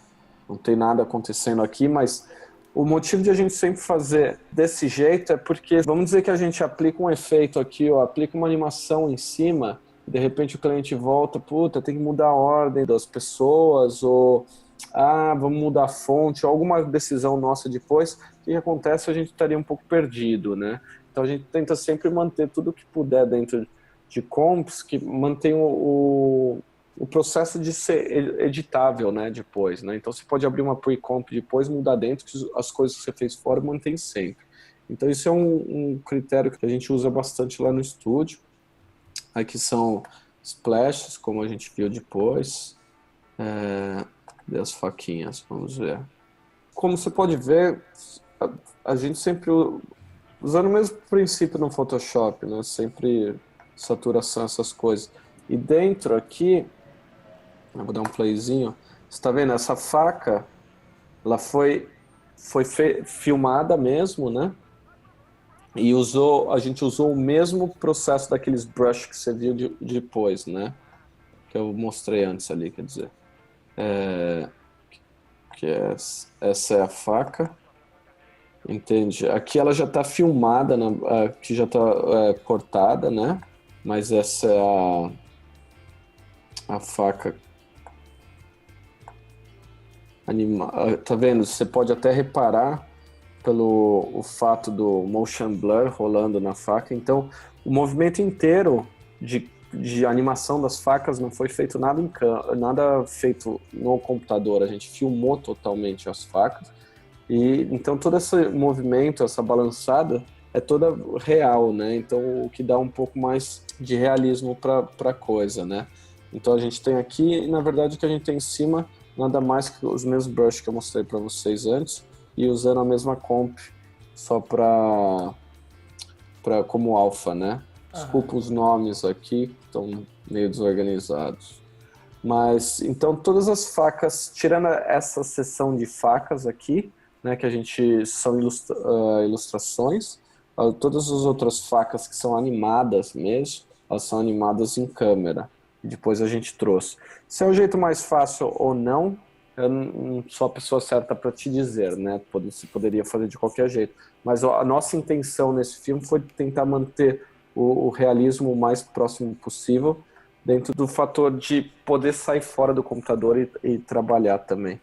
não tem nada acontecendo aqui, mas o motivo de a gente sempre fazer desse jeito é porque, vamos dizer que a gente aplica um efeito aqui, ou aplica uma animação em cima, e de repente o cliente volta, puta, tem que mudar a ordem das pessoas, ou vamos mudar a fonte, ou alguma decisão nossa depois, o que acontece? A gente estaria um pouco perdido, né? Então a gente tenta sempre manter tudo que puder dentro de comps, que mantém o processo de ser editável, né, depois, né? Então você pode abrir uma pre-comp depois, mudar dentro, que as coisas que você fez fora mantém sempre. Então isso é um critério que a gente usa bastante lá no estúdio. Aqui são splashes, como a gente viu depois. Cadê as faquinhas? Vamos ver. Como você pode ver, a gente sempre usando o mesmo princípio no Photoshop, né? Sempre saturação, essas coisas. E dentro aqui, eu vou dar um playzinho, você está vendo? Essa faca, ela foi filmada mesmo, né? E a gente usou o mesmo processo daqueles brush que você viu depois, né? Que eu mostrei antes ali, quer dizer. Essa é a faca, entende? Aqui ela já está filmada, aqui já está cortada, né? Mas essa é a faca tá vendo? Você pode até reparar pelo o fato do motion blur rolando na faca. Então, o movimento inteiro de animação das facas não foi feito nada feito no computador. A gente filmou totalmente as facas. E então todo esse movimento, essa balançada é toda real, né? Então o que dá um pouco mais de realismo para a coisa, né? Então a gente tem aqui, na verdade o que a gente tem em cima nada mais que os mesmos brushes que eu mostrei para vocês antes e usando a mesma comp só para como alfa, né? Desculpa os nomes aqui, estão meio desorganizados. Mas então todas as facas, tirando essa seção de facas aqui, né, que a gente são ilustrações, todas as outras facas que são animadas mesmo, elas são animadas em câmera. E depois a gente trouxe. Se é o jeito mais fácil ou não, eu não sou a pessoa certa para te dizer, né? Você poderia fazer de qualquer jeito. Mas a nossa intenção nesse filme foi tentar manter o realismo o mais próximo possível, dentro do fator de poder sair fora do computador e trabalhar também,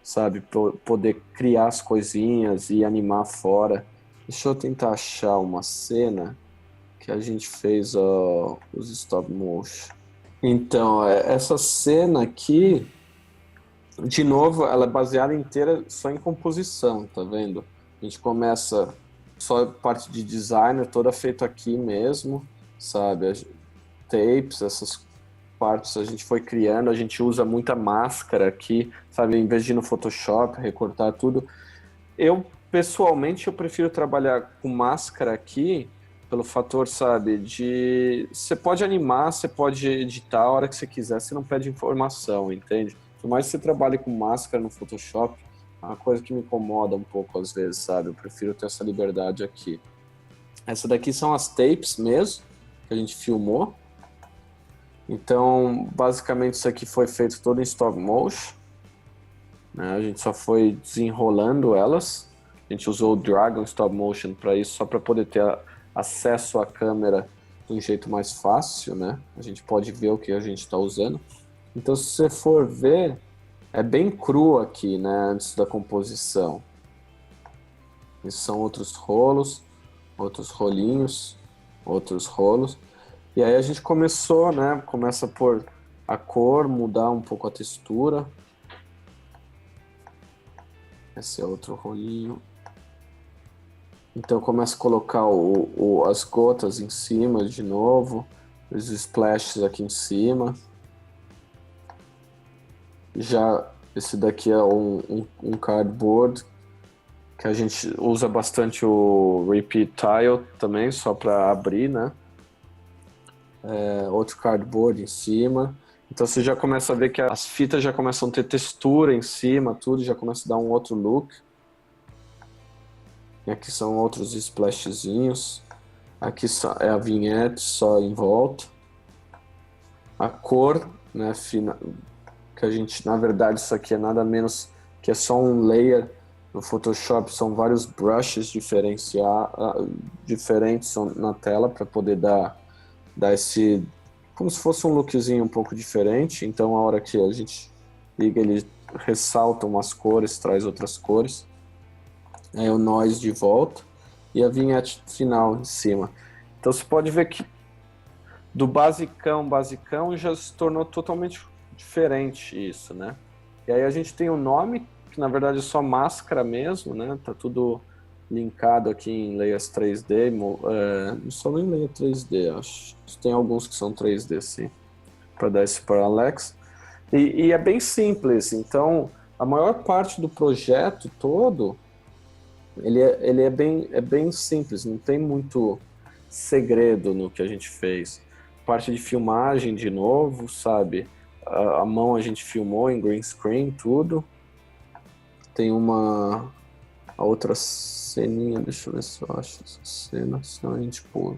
sabe? Poder criar as coisinhas e animar fora. Deixa eu tentar achar uma cena que a gente fez os stop motion. Então, essa cena aqui, de novo, ela é baseada inteira só em composição, tá vendo? A gente começa só a parte de designer, toda feita aqui mesmo, sabe? Tapes, essas partes a gente foi criando, a gente usa muita máscara aqui, sabe? Em vez de ir no Photoshop, recortar tudo. Pessoalmente, eu prefiro trabalhar com máscara aqui, pelo fator, sabe, você pode animar, você pode editar a hora que você quiser, você não pede informação, entende? Por mais que você trabalhe com máscara no Photoshop, é uma coisa que me incomoda um pouco às vezes, sabe? Eu prefiro ter essa liberdade aqui. Essa daqui são as tapes mesmo, que a gente filmou. Então, basicamente isso aqui foi feito todo em stop motion, né? A gente só foi desenrolando elas. A gente usou o Dragon Stop Motion para isso, só para poder ter acesso à câmera de um jeito mais fácil, né? A gente pode ver o que a gente está usando. Então, se você for ver, é bem cru aqui, né? Antes da composição. Esses são outros rolos, outros rolinhos, outros rolos. E aí a gente começou, né? Começa por a cor, mudar um pouco a textura. Esse é outro rolinho. Então começa a colocar as gotas em cima de novo, os splashes aqui em cima. Já esse daqui é um cardboard, que a gente usa bastante o repeat tile também, só para abrir, né? Outro cardboard em cima. Então você já começa a ver que as fitas já começam a ter textura em cima, tudo já começa a dar um outro look. E aqui são outros splashzinhos. Aqui é a vinhete só em volta. A cor, né, que a gente, na verdade, isso aqui é nada menos que é só um layer no Photoshop. São vários brushes diferentes na tela para poder dar esse, como se fosse um lookzinho um pouco diferente. Então, a hora que a gente liga, ele ressalta umas cores, traz outras cores. Aí o noise de volta e a vinhete final em cima. Então você pode ver que do basicão já se tornou totalmente diferente isso, né? E aí a gente tem o nome, que na verdade é só máscara mesmo, né? Tá tudo linkado aqui em layers 3D, não só em layer 3D, acho. Tem alguns que são 3D, sim, para dar esse parallax. E é bem simples, então a maior parte do projeto todo ele é bem simples, não tem muito segredo no que a gente fez. Parte de filmagem, de novo, sabe? A mão a gente filmou em green screen, tudo. Tem uma a outra ceninha, deixa eu ver se eu acho essa cena, senão a gente pula.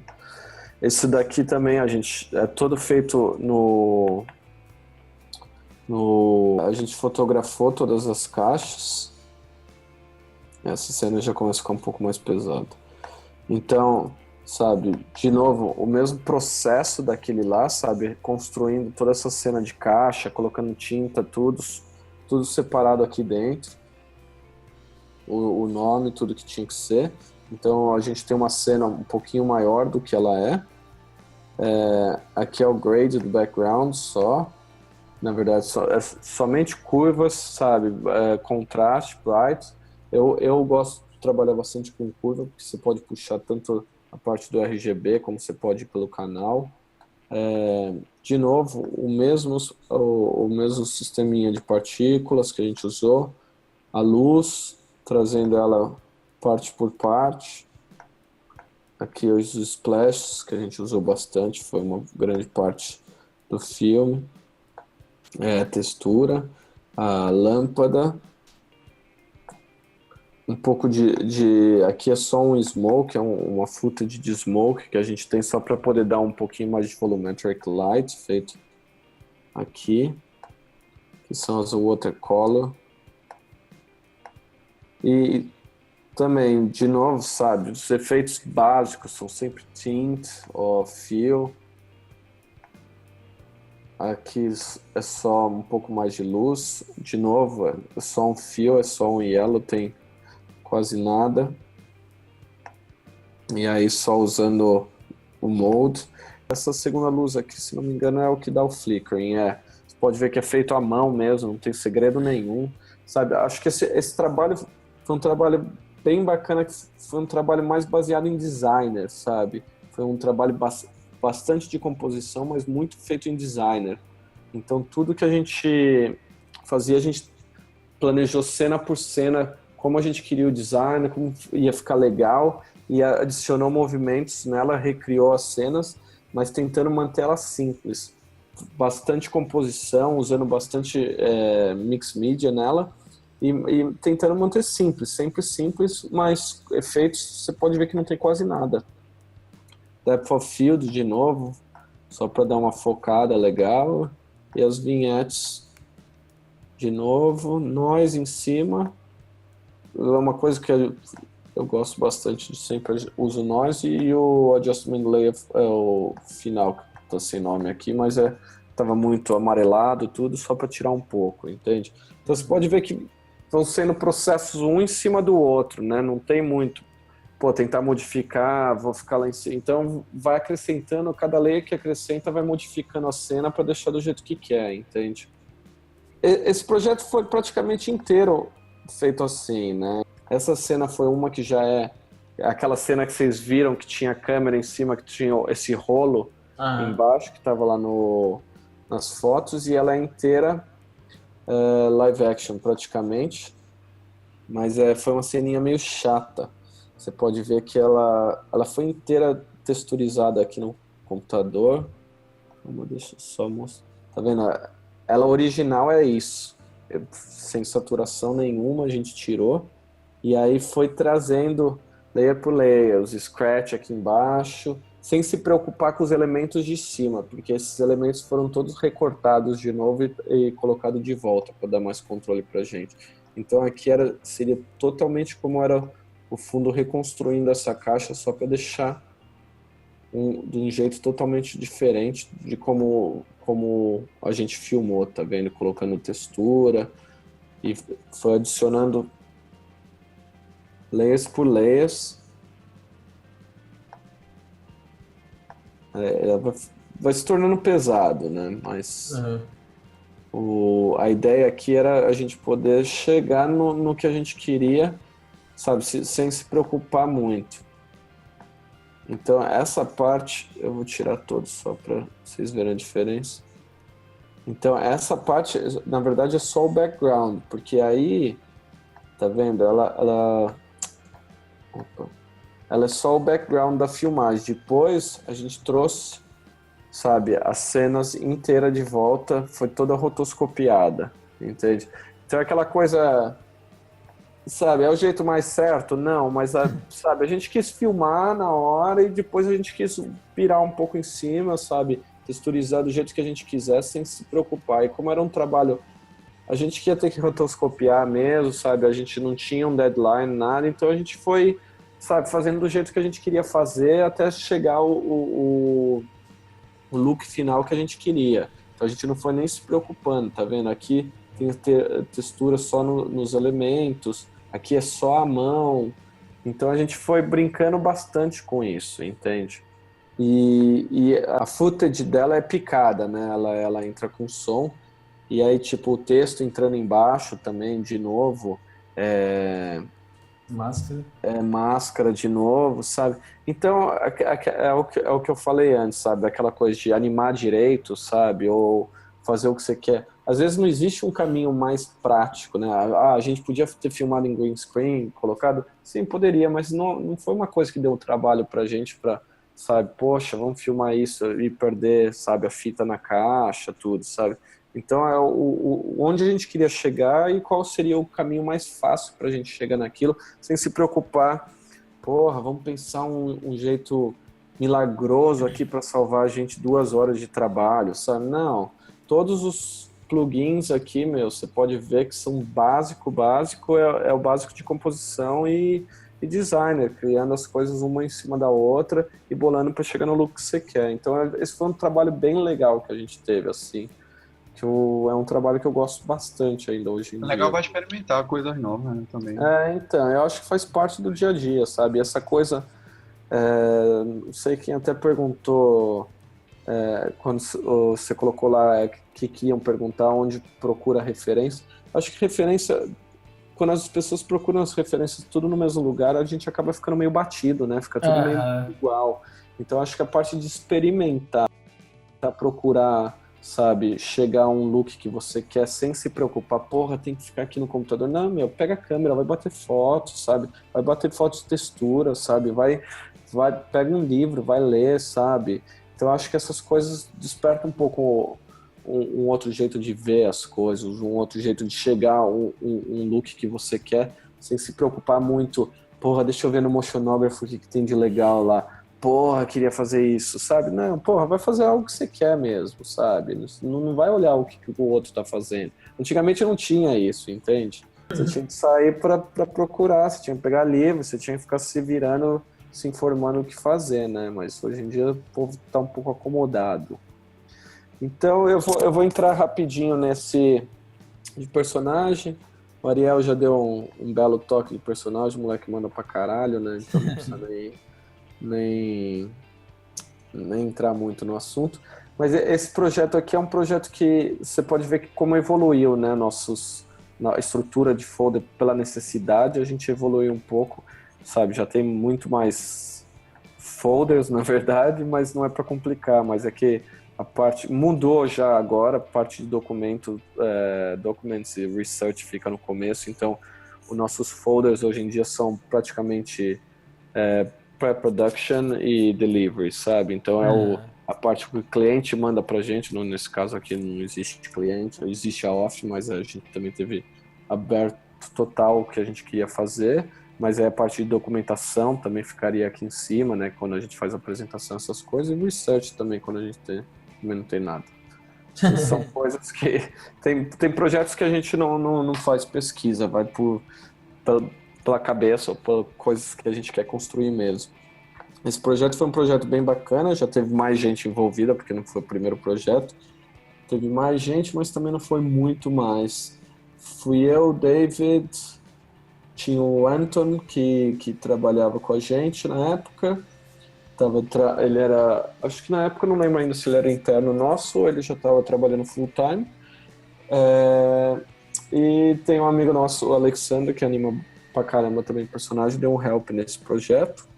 Esse daqui também a gente é todo feito a gente fotografou todas as caixas. Essa cena já começa a ficar um pouco mais pesada. Então, sabe, de novo, o mesmo processo daquele lá, sabe, construindo toda essa cena de caixa, colocando tinta, tudo separado aqui dentro. O nome, tudo que tinha que ser. Então a gente tem uma cena um pouquinho maior do que ela é. Aqui é o grade do background só. Na verdade, somente curvas, sabe? Contraste, bright. Eu gosto de trabalhar bastante com curva, porque você pode puxar tanto a parte do RGB, como você pode ir pelo canal. De novo, o mesmo sisteminha de partículas que a gente usou. A luz, trazendo ela parte por parte. Aqui os splashes, que a gente usou bastante, foi uma grande parte do filme. A textura, a lâmpada, um pouco aqui é só um smoke, uma footage de smoke que a gente tem só para poder dar um pouquinho mais de volumetric light, feito aqui, que são as watercolor. E também, de novo, sabe, os efeitos básicos são sempre tint ou feel. Aqui é só um pouco mais de luz. De novo, é só um feel, é só um yellow, tem quase nada. E aí só usando o mode. Essa segunda luz aqui, se não me engano, é o que dá o flickering. Você pode ver que é feito à mão mesmo, não tem segredo nenhum. Sabe, acho que esse trabalho foi um trabalho bem bacana, que foi um trabalho mais baseado em designer, sabe? Foi um trabalho bastante de composição, mas muito feito em designer. Então tudo que a gente fazia, a gente planejou cena por cena, como a gente queria o design, como ia ficar legal, e adicionou movimentos nela, recriou as cenas, mas tentando manter ela simples. Bastante composição, usando bastante mix media nela, e tentando manter simples, sempre simples, mas efeitos você pode ver que não tem quase nada. Depth of Field de novo, só para dar uma focada legal, e as vignettes de novo, noise em cima, é uma coisa que eu gosto bastante, sempre uso noise, e o adjustment layer é o final, que tá sem nome aqui, mas tava muito amarelado tudo, só para tirar um pouco, entende? Então você pode ver que vão sendo processos um em cima do outro, né? Não tem muito, tentar modificar, vou ficar lá em cima. Então vai acrescentando, cada layer que acrescenta vai modificando a cena para deixar do jeito que quer, entende? Esse projeto foi praticamente inteiro feito assim, né? Essa cena foi uma que já é aquela cena que vocês viram que tinha a câmera em cima, que tinha esse rolo embaixo, que estava lá nas fotos, e ela é inteira live action praticamente, mas foi uma ceninha meio chata. Você pode ver que ela foi inteira texturizada aqui no computador. Deixa eu só mostrar. Tá vendo? Ela original é isso, sem saturação nenhuma, a gente tirou, e aí foi trazendo layer por layer, os scratch aqui embaixo, sem se preocupar com os elementos de cima, porque esses elementos foram todos recortados de novo e colocados de volta para dar mais controle pra gente. Então aqui seria totalmente como era o fundo, reconstruindo essa caixa só para deixar de um jeito totalmente diferente de como a gente filmou, tá vendo? Colocando textura e foi adicionando layers por layers. Vai se tornando pesado, né? Mas a ideia aqui era a gente poder chegar no que a gente queria, sabe? Sem se preocupar muito. Então essa parte eu vou tirar todos só para vocês verem a diferença. Então essa parte, na verdade, é só o background, porque aí, tá vendo? Ela é só o background da filmagem. Depois a gente trouxe, sabe, as cenas inteiras de volta, foi toda rotoscopiada, entende? Então é aquela coisa sabe, é o jeito mais certo? Não, mas, sabe, a gente quis filmar na hora e depois a gente quis pirar um pouco em cima, sabe, texturizar do jeito que a gente quisesse sem se preocupar. E como era um trabalho, a gente ia ter que rotoscopiar mesmo, sabe, a gente não tinha um deadline, nada, então a gente foi, sabe, fazendo do jeito que a gente queria fazer até chegar o look final que a gente queria. Então a gente não foi nem se preocupando, tá vendo? Aqui tem textura só nos elementos, aqui é só a mão. Então a gente foi brincando bastante com isso, entende? E a footage dela é picada, né? Ela entra com som, e aí tipo o texto entrando embaixo também, de novo, Máscara. máscara de novo, sabe? Então, é o que eu falei antes, sabe? Aquela coisa de animar direito, sabe? Ou fazer o que você quer. Às vezes não existe um caminho mais prático, né? A gente podia ter filmado em green screen, colocado? Sim, poderia, mas não foi uma coisa que deu trabalho pra gente, sabe? Poxa, vamos filmar isso e perder, sabe? A fita na caixa, tudo, sabe? Então, é onde a gente queria chegar e qual seria o caminho mais fácil para a gente chegar naquilo, sem se preocupar, porra, vamos pensar um jeito milagroso aqui para salvar a gente 2 horas de trabalho, sabe? Não, todos os plugins aqui, você pode ver que são básico, é o básico de composição e designer, criando as coisas uma em cima da outra e bolando para chegar no look que você quer. Então, esse foi um trabalho bem legal que a gente teve, assim. É um trabalho que eu gosto bastante ainda hoje em É dia. legal para experimentar coisas novas, né, também. Então, eu acho que faz parte do dia a dia, sabe? Essa coisa, não sei quem até perguntou, quando você colocou lá que iam perguntar onde procura referência. Acho que referência, quando as pessoas procuram as referências tudo no mesmo lugar, a gente acaba ficando meio batido, né? Fica tudo meio igual. Então, acho que a parte de experimentar, procurar, sabe, chegar a um look que você quer sem se preocupar, porra, tem que ficar aqui no computador. Não, pega a câmera, vai bater foto, sabe? Vai bater foto de textura, sabe? Pega um livro, vai ler, sabe? Então acho que essas coisas despertam um pouco um outro jeito de ver as coisas, um outro jeito de chegar a um look que você quer, sem se preocupar muito, porra, deixa eu ver no Motionography o que tem de legal lá. Porra, queria fazer isso, sabe? Não, porra, vai fazer algo que você quer mesmo, sabe? Não vai olhar o que o outro tá fazendo. Antigamente não tinha isso, entende? Você tinha que sair para procurar, você tinha que pegar livro, você tinha que ficar se virando, se informando o que fazer, né? Mas hoje em dia o povo tá um pouco acomodado. Então eu vou entrar rapidinho nesse de personagem. O Ariel já deu um belo toque de personagem, o moleque manda pra caralho, né? Então não precisa nem entrar muito no assunto, mas esse projeto aqui é um projeto que você pode ver que como evoluiu, né, na estrutura de folder pela necessidade, a gente evoluiu um pouco, sabe, já tem muito mais folders, na verdade, mas não é para complicar, mas é que a parte mudou já agora, a parte de documents e research fica no começo, então os nossos folders hoje em dia são praticamente pré-production e delivery, sabe? Então a parte que o cliente manda pra gente, nesse caso aqui não existe cliente, existe a off, mas a gente também teve aberto total o que a gente queria fazer, mas a parte de documentação também ficaria aqui em cima, né? Quando a gente faz a apresentação, essas coisas, e research também, quando a gente também não tem nada. São coisas que... Tem projetos que a gente não faz pesquisa, vai pela cabeça ou por coisas que a gente quer construir mesmo. Esse projeto foi um projeto bem bacana, já teve mais gente envolvida, porque não foi o primeiro projeto. Teve mais gente, mas também não foi muito mais. Fui eu, o David, tinha o Anton, que trabalhava com a gente na época. Ele era, acho que na época, não lembro ainda se ele era interno nosso ou ele já estava trabalhando full time. E tem um amigo nosso, o Alexander, que anima pra caramba também personagem, deu um help nesse projeto.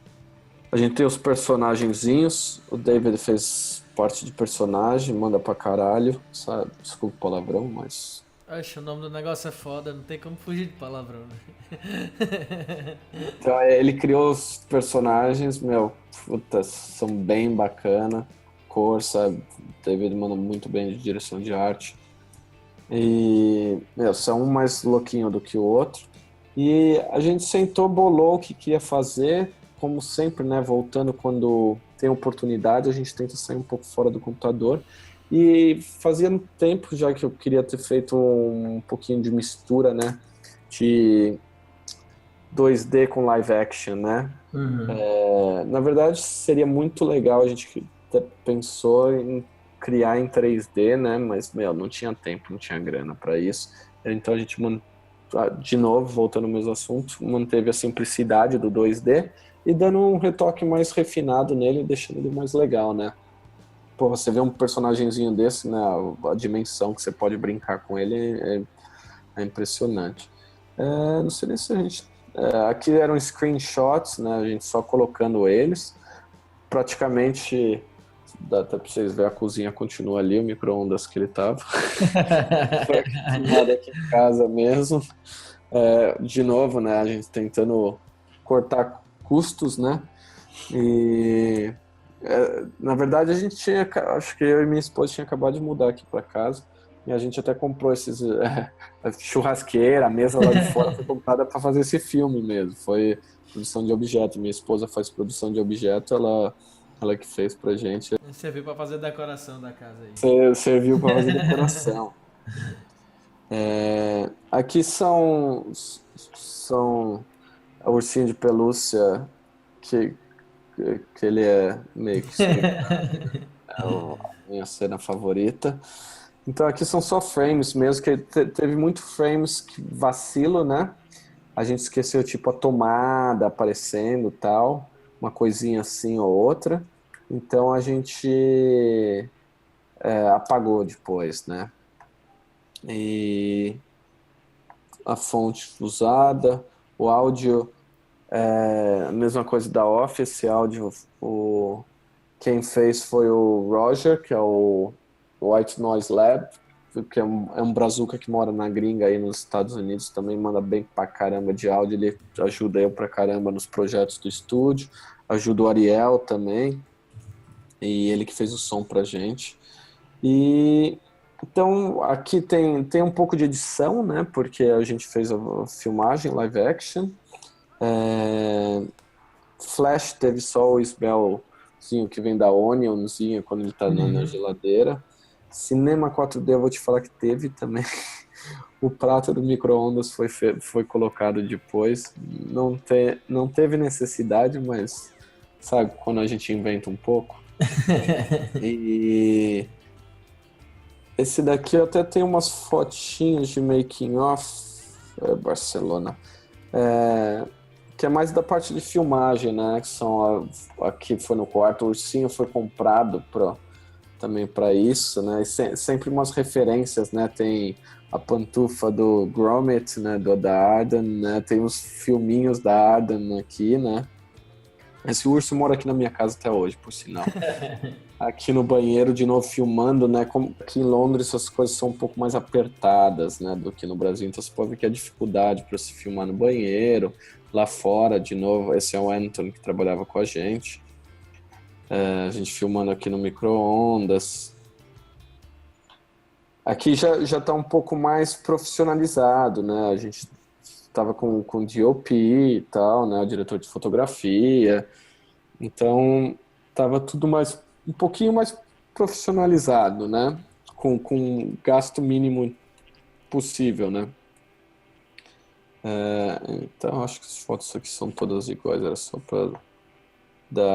A gente tem os personagenzinhos, o David fez parte de personagem, manda pra caralho, sabe? Desculpa o palavrão, mas... Oxe, o nome do negócio é foda, não tem como fugir de palavrão, né? Então ele criou os personagens, puta, são bem bacana, cor, sabe? O David manda muito bem de direção de arte. E, são um mais louquinho do que o outro. E a gente sentou, bolou o que ia fazer, como sempre, né, voltando quando tem oportunidade, a gente tenta sair um pouco fora do computador. E fazia um tempo já que eu queria ter feito um pouquinho de mistura, né, de 2D com live action, né. Uhum. Na verdade, seria muito legal, a gente até pensou em criar em 3D, né, mas, não tinha tempo, não tinha grana para isso. Então a gente de novo, voltando ao mesmo assunto, manteve a simplicidade do 2D e dando um retoque mais refinado nele, deixando ele mais legal, né? Pô, você vê um personagemzinho desse, né? A dimensão que você pode brincar com ele é impressionante. Não sei nem se a gente... aqui eram screenshots, né? A gente só colocando eles. Praticamente, dá até pra vocês verem, a cozinha continua ali, o micro-ondas que ele tava. Foi acostumado aqui em casa mesmo. De novo, né, a gente tentando cortar custos, né, e na verdade a gente tinha, acho que eu e minha esposa tinha acabado de mudar aqui para casa, e a gente até comprou esses churrasqueira, a mesa lá de fora foi comprada para fazer esse filme mesmo, foi produção de objeto, minha esposa faz produção de objeto, ela que fez pra gente, Serviu pra fazer a decoração da casa aí. serviu para fazer decoração. Aqui são a ursinho de pelúcia que, que ele é meio que a minha cena favorita. Então aqui são só frames mesmo, que teve muito frames que vacilo, né? A gente esqueceu tipo a tomada aparecendo tal, uma coisinha assim ou outra. Então a gente apagou depois, né? E a fonte usada, o áudio, a mesma coisa da Office, esse áudio, quem fez foi o Roger, que é o White Noise Lab, que é um brazuca que mora na gringa aí nos Estados Unidos, também manda bem pra caramba de áudio, ele ajuda eu pra caramba nos projetos do estúdio, ajuda o Ariel também, e ele que fez o som pra gente. E então aqui tem um pouco de edição, né? Porque a gente fez a filmagem live action. Flash teve só o smellzinho que vem da Onionzinho quando ele tá na geladeira. Cinema 4D eu vou te falar que teve também. O prato do micro-ondas foi colocado depois. Não teve necessidade, mas sabe quando a gente inventa um pouco? E esse daqui eu até tenho umas fotinhas de making of Barcelona, que é mais da parte de filmagem, né? Que são aqui foi no quarto, o ursinho foi comprado também para isso, né? E sempre umas referências, né? Tem a pantufa do Gromit, né? Da Arden, né? Tem os filminhos da Arden aqui, né? Esse urso mora aqui na minha casa até hoje, por sinal. Aqui no banheiro, de novo, filmando, né? Como aqui em Londres as coisas são um pouco mais apertadas, né? Do que no Brasil. Então você pode ver que a dificuldade para se filmar no banheiro. Lá fora, de novo, esse é o Anthony que trabalhava com a gente. A gente filmando aqui no micro-ondas. Aqui já tá um pouco mais profissionalizado, né? A gente estava com DOP e tal, né? O diretor de fotografia. Então, tava tudo um pouquinho mais profissionalizado, né? Com gasto mínimo possível, né? Então, acho que as fotos aqui são todas iguais, era só para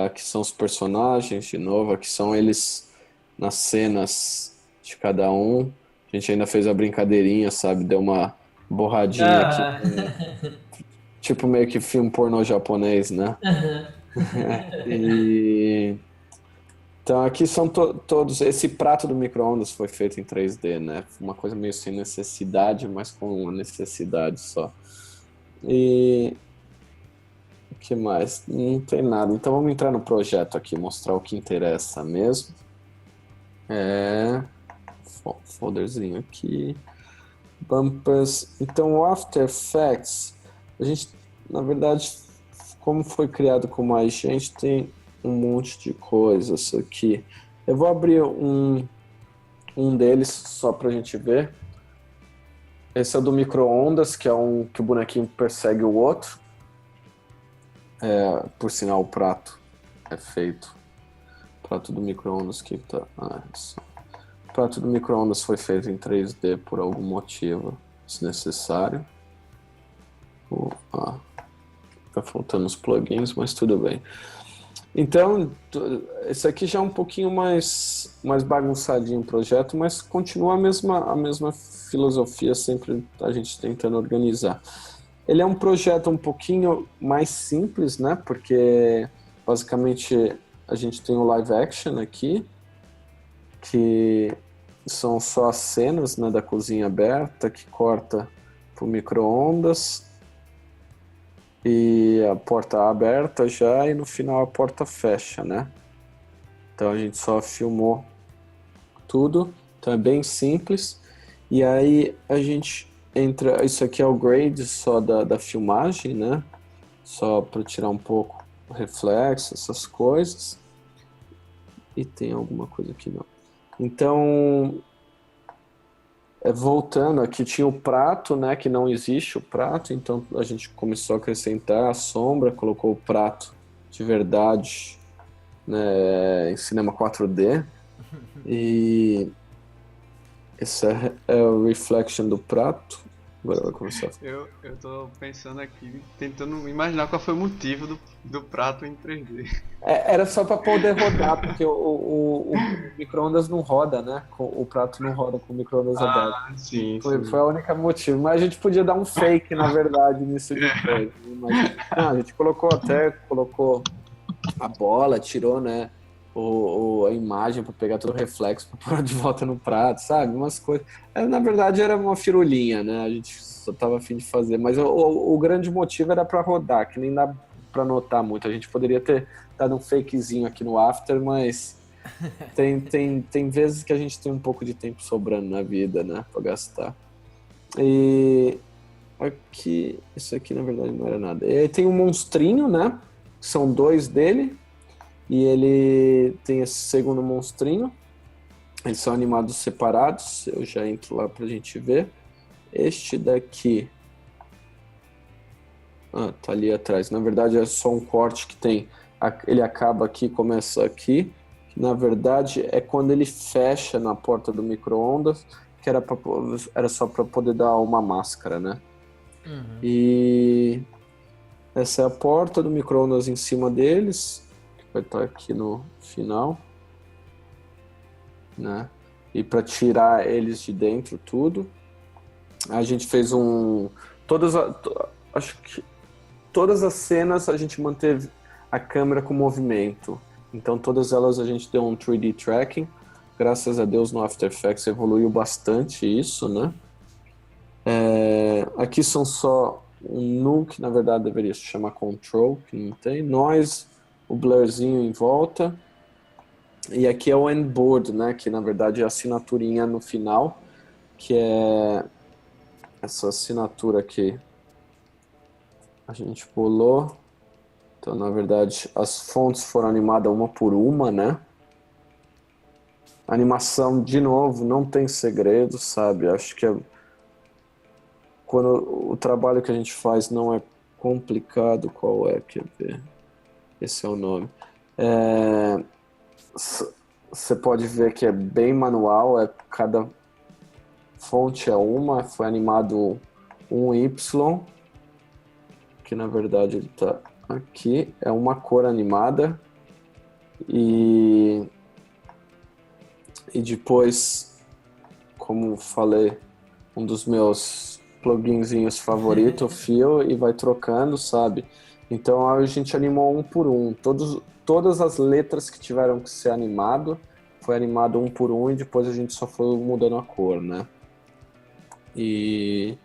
aqui são os personagens, de novo, aqui são eles nas cenas de cada um. A gente ainda fez a brincadeirinha, sabe? Deu uma borradinha aqui. Tipo meio que filme pornô japonês, né? Então aqui são todos. Esse prato do micro-ondas foi feito em 3D, né? Uma coisa meio sem necessidade, mas com uma necessidade só. E o que mais? Não tem nada. Então vamos entrar no projeto aqui, mostrar o que interessa mesmo. Folderzinho aqui. Bumpers. Então o After Effects, a gente, na verdade, como foi criado com mais gente, tem um monte de coisas aqui. Eu vou abrir um deles só pra gente ver. Esse é o do micro-ondas, que é um que o bonequinho persegue o outro. Por sinal, o prato é feito. O prato do micro-ondas que tá. O prato do micro-ondas foi feito em 3D por algum motivo desnecessário. Tá faltando os plugins, mas tudo bem. Então, esse aqui já é um pouquinho mais bagunçadinho o projeto, mas continua a mesma filosofia, sempre a gente tentando organizar. Ele é um projeto um pouquinho mais simples, né? Porque basicamente a gente tem o live action aqui, que são só as cenas, né, da cozinha aberta, que corta pro micro-ondas. E a porta aberta já, e no final a porta fecha, né? Então a gente só filmou tudo, então é bem simples. E aí a gente entra, isso aqui é o grade só da filmagem, né? Só para tirar um pouco o reflexo, essas coisas. E tem alguma coisa aqui não. Então, voltando, aqui tinha o prato, né, que não existe o prato, então a gente começou a acrescentar a sombra, colocou o prato de verdade, né, em cinema 4D, e esse é o reflection do prato. Agora vai começar. Eu tô pensando aqui, tentando imaginar qual foi o motivo do prato em 3D. Era só para poder rodar, porque o micro-ondas não roda, né? O prato não roda com o micro-ondas aberto. Sim, Foi a única motivo. Mas a gente podia dar um fake, na verdade, nisso depois. Mas, não, a gente colocou a bola, tirou, né? A imagem para pegar todo o reflexo para pôr de volta no prato, sabe? Umas coisas. Na verdade, era uma firulinha, né? A gente só tava a fim de fazer. Mas o grande motivo era para rodar, que nem dá para notar muito. A gente poderia ter dado um fakezinho aqui no After, mas tem vezes que a gente tem um pouco de tempo sobrando na vida, né? Para gastar. E aqui, isso aqui na verdade não era nada. E aí tem um monstrinho, né? São 2 dele. E ele tem esse segundo monstrinho. Eles são animados separados. Eu já entro lá pra gente ver. Este daqui tá ali atrás. Na verdade é só um corte que tem. Ele acaba aqui e começa aqui. Na verdade é quando ele fecha na porta do micro-ondas, que era só para poder dar uma máscara, né? Uhum. E essa é a porta do micro-ondas em cima deles, vai estar aqui no final, né? E para tirar eles de dentro tudo, a gente fez acho que todas as cenas a gente manteve a câmera com movimento, então todas elas a gente deu um 3D tracking. Graças a Deus no After Effects evoluiu bastante isso, né? Aqui são só um nu, que na verdade deveria se chamar control, que não tem, noise, o blurzinho em volta, e aqui é o endboard, né, que na verdade é a assinaturinha no final, que é essa assinatura aqui a gente pulou. Então na verdade as fontes foram animadas uma por uma, né? A animação, de novo, não tem segredo, sabe? Acho que quando o trabalho que a gente faz não é complicado. Qual é? Quer ver? Esse é o nome. Você pode ver que é bem manual, cada fonte é uma, foi animado um Y, que na verdade ele está aqui, é uma cor animada, e depois, como falei, um dos meus pluginzinhos favoritos, o Fio, e vai trocando, sabe? Então a gente animou um por um. Todas as letras que tiveram que ser animado, foi animado um por um, e depois a gente só foi mudando a cor, né? E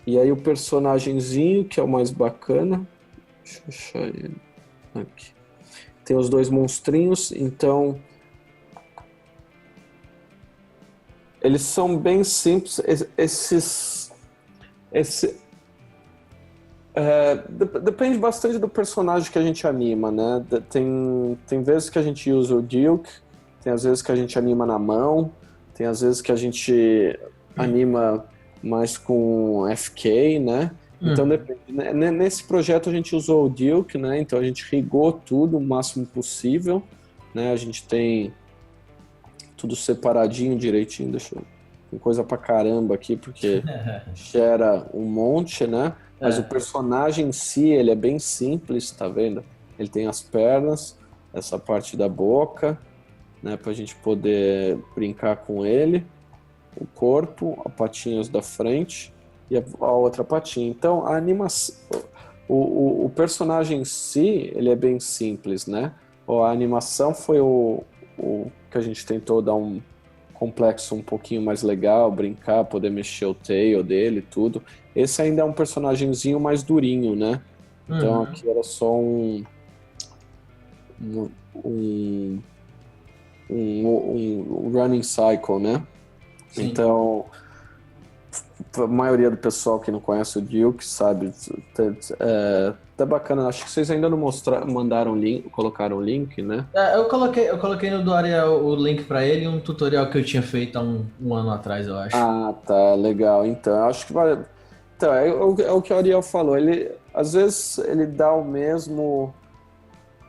aí o personagemzinho, que é o mais bacana, deixa eu achar ele aqui. Tem os 2 monstrinhos, então eles são bem simples. Depende bastante do personagem que a gente anima, né? Tem vezes que a gente usa o Duke, tem às vezes que a gente anima na mão, tem às vezes que a gente anima mas com FK, né? Então, depende, né? Nesse projeto a gente usou o Duke, né? Então a gente rigou tudo o máximo possível, né? A gente tem tudo separadinho, direitinho, deixa eu... Tem coisa pra caramba aqui, porque gera um monte, né? Mas o personagem em si, ele é bem simples, tá vendo? Ele tem as pernas, essa parte da boca, né? Pra gente poder brincar com ele, o corpo, as patinhas da frente e a outra patinha. Então, a animação... O personagem em si, ele é bem simples, né? A animação foi o que a gente tentou dar um complexo um pouquinho mais legal, brincar, poder mexer o tail dele, tudo. Esse ainda é um personagemzinho mais durinho, né? Então aqui era só um running cycle, né? Sim. Então, a maioria do pessoal que não conhece o Duke sabe, tá bacana. Acho que vocês ainda não mandaram link, colocaram o link, né? Eu coloquei no do Ariel o link pra ele e um tutorial que eu tinha feito há um ano atrás, eu acho. Ah, tá, legal. Então, eu acho que vale. Então, é o que o Ariel falou. Ele, às vezes, ele dá o mesmo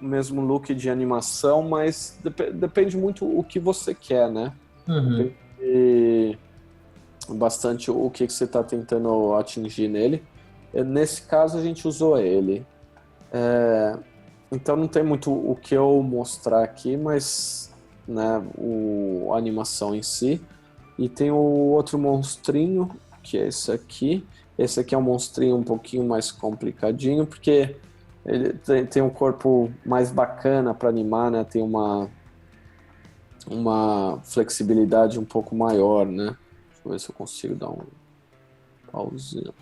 look de animação, mas depende muito o que você quer, né? Depende bastante o que você está tentando atingir nele. Nesse caso, a gente usou ele. Então, não tem muito o que eu mostrar aqui, mas né, a animação em si. E tem o outro monstrinho, que é esse aqui. Esse aqui é um monstrinho um pouquinho mais complicadinho, porque ele tem um corpo mais bacana para animar, né? Tem uma flexibilidade um pouco maior, né? Deixa eu ver se eu consigo dar um pauzinho.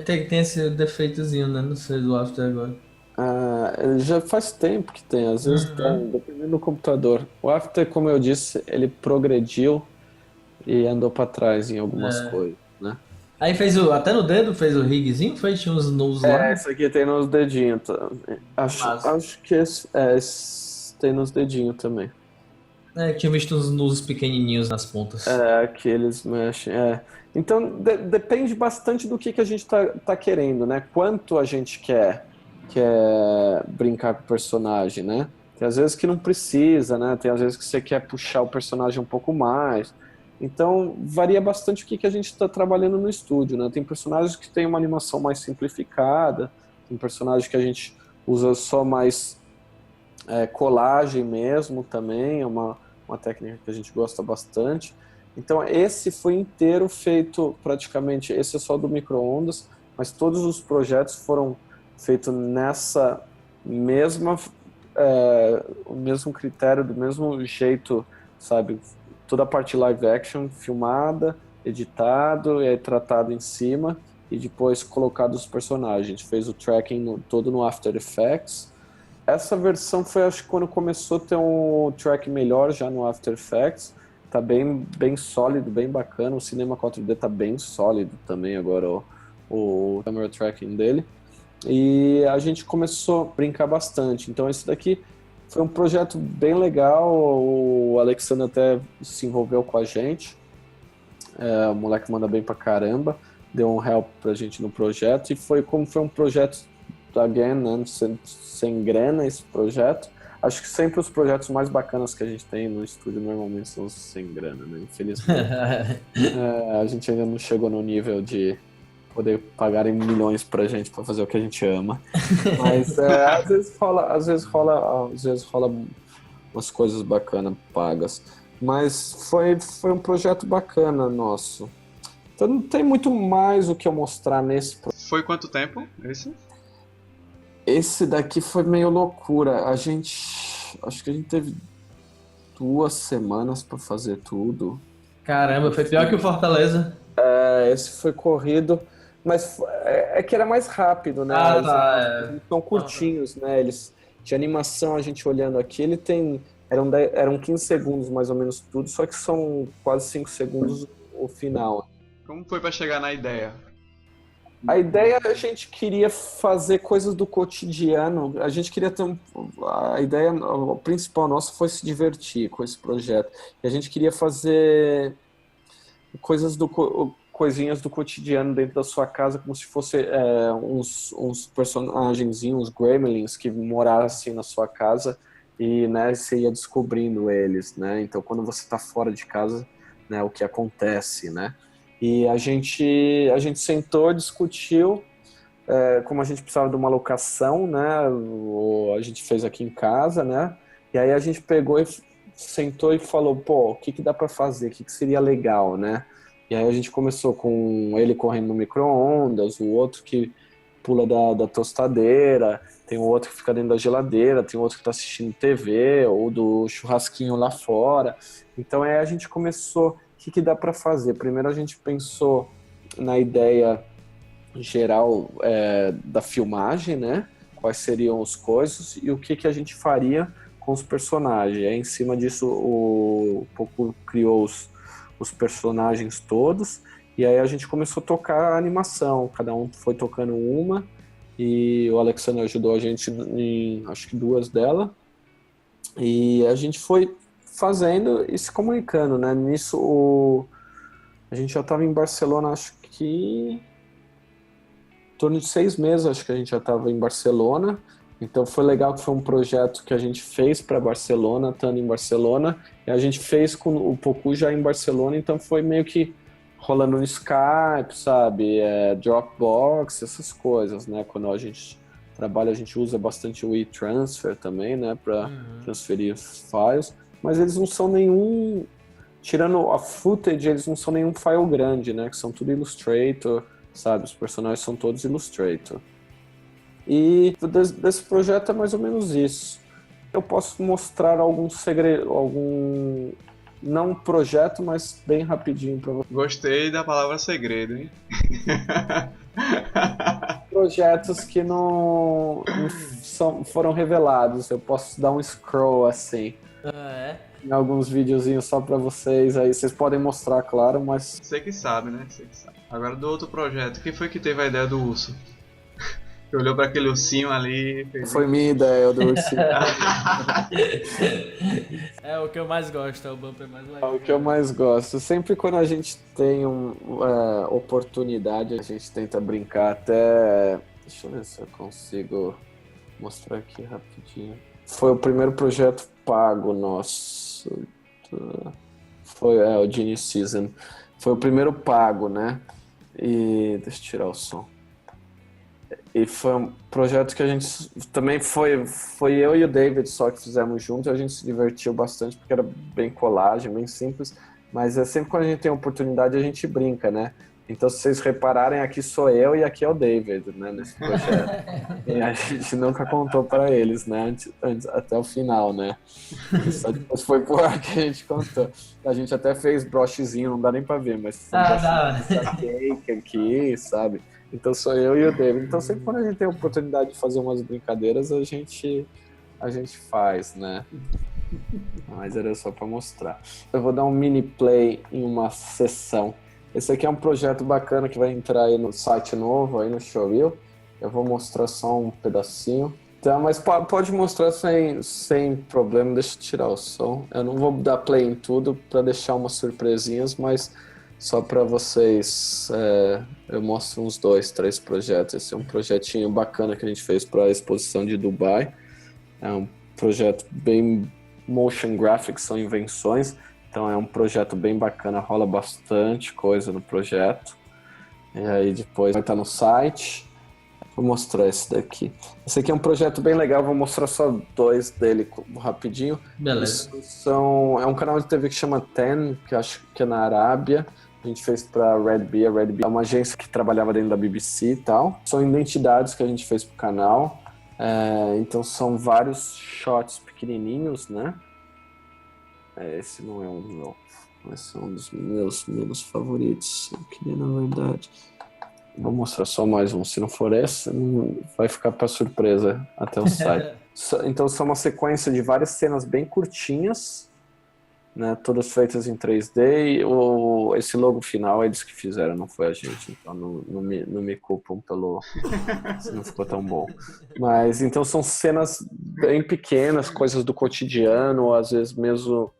Tem esse defeitozinho, né? Não sei do After agora. Já faz tempo que tem, às vezes tem, dependendo do computador. O After, como eu disse, ele progrediu e andou para trás em algumas coisas, né? Aí fez até no dedo fez o rigzinho? Tinha uns nus lá? Esse aqui tem nos dedinhos. Acho que esse tem nos dedinhos também. Tinha visto uns nus pequenininhos nas pontas. Que eles mexem. Então, depende bastante do que a gente tá querendo, né? Quanto a gente quer brincar com o personagem, né? Tem às vezes que não precisa, né? Tem às vezes que você quer puxar o personagem um pouco mais. Então, varia bastante o que a gente está trabalhando no estúdio, né? Tem personagens que tem uma animação mais simplificada, tem personagens que a gente usa só mais colagem mesmo também, é uma técnica que a gente gosta bastante. Então, esse foi inteiro feito praticamente, esse é só do micro-ondas, mas todos os projetos foram feitos nessa mesma, o mesmo critério, do mesmo jeito, sabe? Toda a parte live action filmada, editado e aí tratado em cima e depois colocado os personagens. A gente fez o tracking todo no After Effects. Essa versão foi, acho que quando começou a ter um tracking melhor já no After Effects. Tá bem sólido, bem bacana. O Cinema 4D tá bem sólido também agora, o camera tracking dele. E a gente começou a brincar bastante. Então esse daqui foi um projeto bem legal, o Alexandre até se envolveu com a gente, o moleque manda bem pra caramba, deu um help pra gente no projeto, e foi um projeto, again, né, sem grana esse projeto. Acho que sempre os projetos mais bacanas que a gente tem no estúdio normalmente são sem grana, né, infelizmente. A gente ainda não chegou no nível de poder pagarem milhões pra gente pra fazer o que a gente ama. Mas às vezes rola umas coisas bacanas pagas. Mas foi um projeto bacana nosso. Então não tem muito mais o que eu mostrar nesse projeto. Foi quanto tempo esse? Esse daqui foi meio loucura. Acho que a gente teve 2 semanas pra fazer tudo. Caramba, foi pior que o Fortaleza. Esse foi corrido. Mas é que era mais rápido, né? Eles são curtinhos, né? Eles, de animação, a gente olhando aqui, ele tem... Eram 15 segundos, mais ou menos, tudo, só que são quase 5 segundos o final. Como foi para chegar na ideia? A ideia, a gente queria fazer coisas do cotidiano. A gente queria ter a ideia principal nossa foi se divertir com esse projeto. E a gente queria fazer coisinhas do cotidiano dentro da sua casa, como se fosse uns personagenzinhos, uns gremlins que morassem na sua casa e, né, você ia descobrindo eles, né? Então, quando você está fora de casa, né, o que acontece, né? E a gente sentou, discutiu, como a gente precisava de uma locação, né? A gente fez aqui em casa, né? E aí a gente pegou e sentou e falou, pô, o que dá para fazer? O que seria legal, né? E aí a gente começou com ele correndo no micro-ondas, o outro que pula da tostadeira, tem o outro que fica dentro da geladeira, tem o outro que está assistindo TV, ou do churrasquinho lá fora. Então aí a gente começou, o que dá para fazer? Primeiro a gente pensou na ideia geral da filmagem, né? Quais seriam as coisas e o que a gente faria com os personagens. Aí, em cima disso, o Poku criou os personagens todos, e aí a gente começou a tocar a animação, cada um foi tocando uma, e o Alexandre ajudou a gente em, acho que 2 delas, e a gente foi fazendo e se comunicando, né? Nisso, a gente já estava em Barcelona, acho que em torno de 6 meses, acho que a gente já estava em Barcelona. Então foi legal que foi um projeto que a gente fez para Barcelona, estando em Barcelona, e a gente fez com o Poku já em Barcelona, então foi meio que rolando no Skype, sabe, Dropbox, essas coisas, né? Quando a gente trabalha, a gente usa bastante o WeTransfer também, né, para transferir files, mas eles não são nenhum, tirando a footage, eles não são nenhum file grande, né, que são tudo Illustrator, sabe, os personagens são todos Illustrator. E desse projeto é mais ou menos isso. Eu posso mostrar algum segredo, não um projeto, mas bem rapidinho para você. Gostei da palavra segredo, hein? Projetos que não foram revelados. Eu posso dar um scroll assim. Em alguns videozinhos só para vocês. Aí vocês podem mostrar, claro, mas... Você que sabe, né? Você que sabe. Agora do outro projeto, quem foi que teve a ideia do urso? Que olhou para aquele ursinho ali e fez... Foi minha ideia, do ursinho. É o que eu mais gosto, é o bumper mais legal. É o que eu mais gosto. Sempre quando a gente tem oportunidade, a gente tenta brincar até... Deixa eu ver se eu consigo mostrar aqui rapidinho. Foi o primeiro projeto pago nosso. Foi o Genie Season. Foi o primeiro pago, né? E deixa eu tirar o som. E foi um projeto que a gente também foi eu e o David só que fizemos junto, e a gente se divertiu bastante porque era bem colagem, bem simples, mas sempre quando a gente tem oportunidade a gente brinca, né? Então se vocês repararem, aqui sou eu e aqui é o David, né, nesse projeto. E a gente nunca contou para eles, né, antes, até o final, né? Só depois foi por lá que a gente contou. A gente até fez brochezinho, não dá nem para ver, mas cake aqui, sabe? Então sou eu e o David. Então sempre quando a gente tem a oportunidade de fazer umas brincadeiras, a gente faz, né? Mas era só para mostrar. Eu vou dar um mini play em uma sessão. Esse aqui é um projeto bacana que vai entrar aí no site novo, aí no Showreel. Eu vou mostrar só um pedacinho. Então, mas pode mostrar sem problema, deixa eu tirar o som. Eu não vou dar play em tudo para deixar umas surpresinhas, mas... Só para vocês, eu mostro uns 2, 3 projetos. Esse é um projetinho bacana que a gente fez para a exposição de Dubai. É um projeto bem motion graphics, são invenções. Então é um projeto bem bacana, rola bastante coisa no projeto. E aí depois vai estar no site. Vou mostrar esse daqui. Esse aqui é um projeto bem legal, vou mostrar só 2 dele rapidinho. Beleza. É um canal de TV que chama Ten, que acho que é na Arábia. A gente fez para Red Bee. A Red Bee é uma agência que trabalhava dentro da BBC e tal. São identidades que a gente fez pro canal. Então são vários shots pequenininhos, né? Esse não é um meu. Esse é um dos meus favoritos. Eu queria, na verdade... Vou mostrar só mais um. Se não for esse, vai ficar para surpresa até o site. Então são uma sequência de várias cenas bem curtinhas, né, todas feitas em 3D. Esse logo final eles que fizeram, não foi a gente. Então não me culpam pelo se não ficou tão bom. Mas então são cenas bem pequenas, coisas do cotidiano, ou às vezes mesmo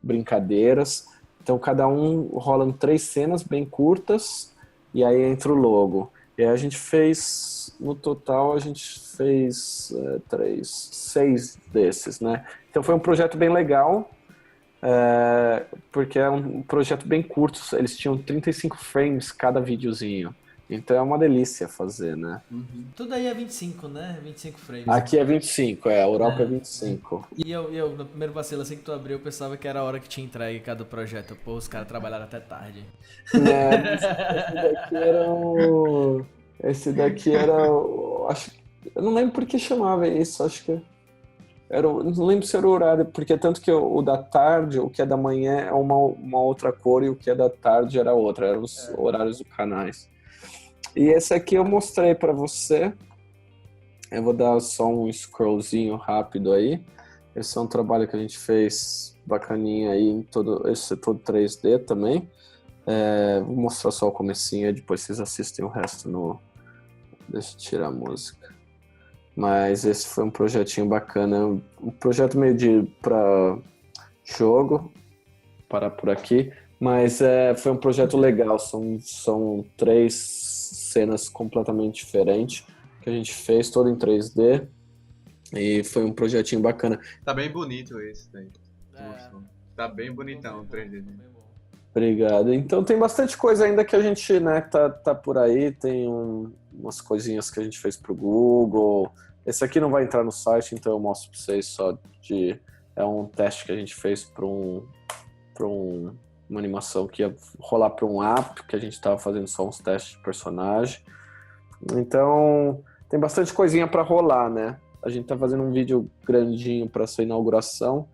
brincadeiras. Então cada um rola em 3 cenas bem curtas e aí entra o logo. E aí a gente fez, no total a gente fez 6 desses, né? Então foi um projeto bem legal, porque é um projeto bem curto, eles tinham 35 frames cada videozinho. Então é uma delícia fazer, né? Tudo aí é 25, né? 25 frames. Aqui é 25, a Europa é 25. E eu, no primeiro vacilo, assim que tu abriu, eu pensava que era a hora que tinha entregue cada projeto. Pô, os caras trabalharam até tarde. Esse daqui era acho, eu não lembro por que chamava isso, acho que não lembro se era o horário, porque tanto que o da tarde, o que é da manhã é uma outra cor e o que é da tarde era outra, eram os horários dos canais. E esse aqui eu mostrei pra você. Eu vou dar só um scrollzinho rápido aí. Esse é um trabalho que a gente fez bacaninha aí, esse é todo 3D também. Vou mostrar só o comecinho, depois vocês assistem o resto no... Deixa eu tirar a música. Mas esse foi um projetinho bacana, um projeto meio para jogo, parar por aqui. Mas foi um projeto legal, são 3 cenas completamente diferentes que a gente fez, todo em 3D, e foi um projetinho bacana. Tá bem bonito esse daí. Tá bem bonitão o 3D. Obrigado. Então tem bastante coisa ainda que a gente, né, tá por aí, tem umas coisinhas que a gente fez pro Google. Esse aqui não vai entrar no site, então eu mostro pra vocês só é um teste que a gente fez para uma animação que ia rolar para um app, que a gente estava fazendo só uns testes de personagem. Então, tem bastante coisinha para rolar, né? A gente tá fazendo um vídeo grandinho para sua inauguração,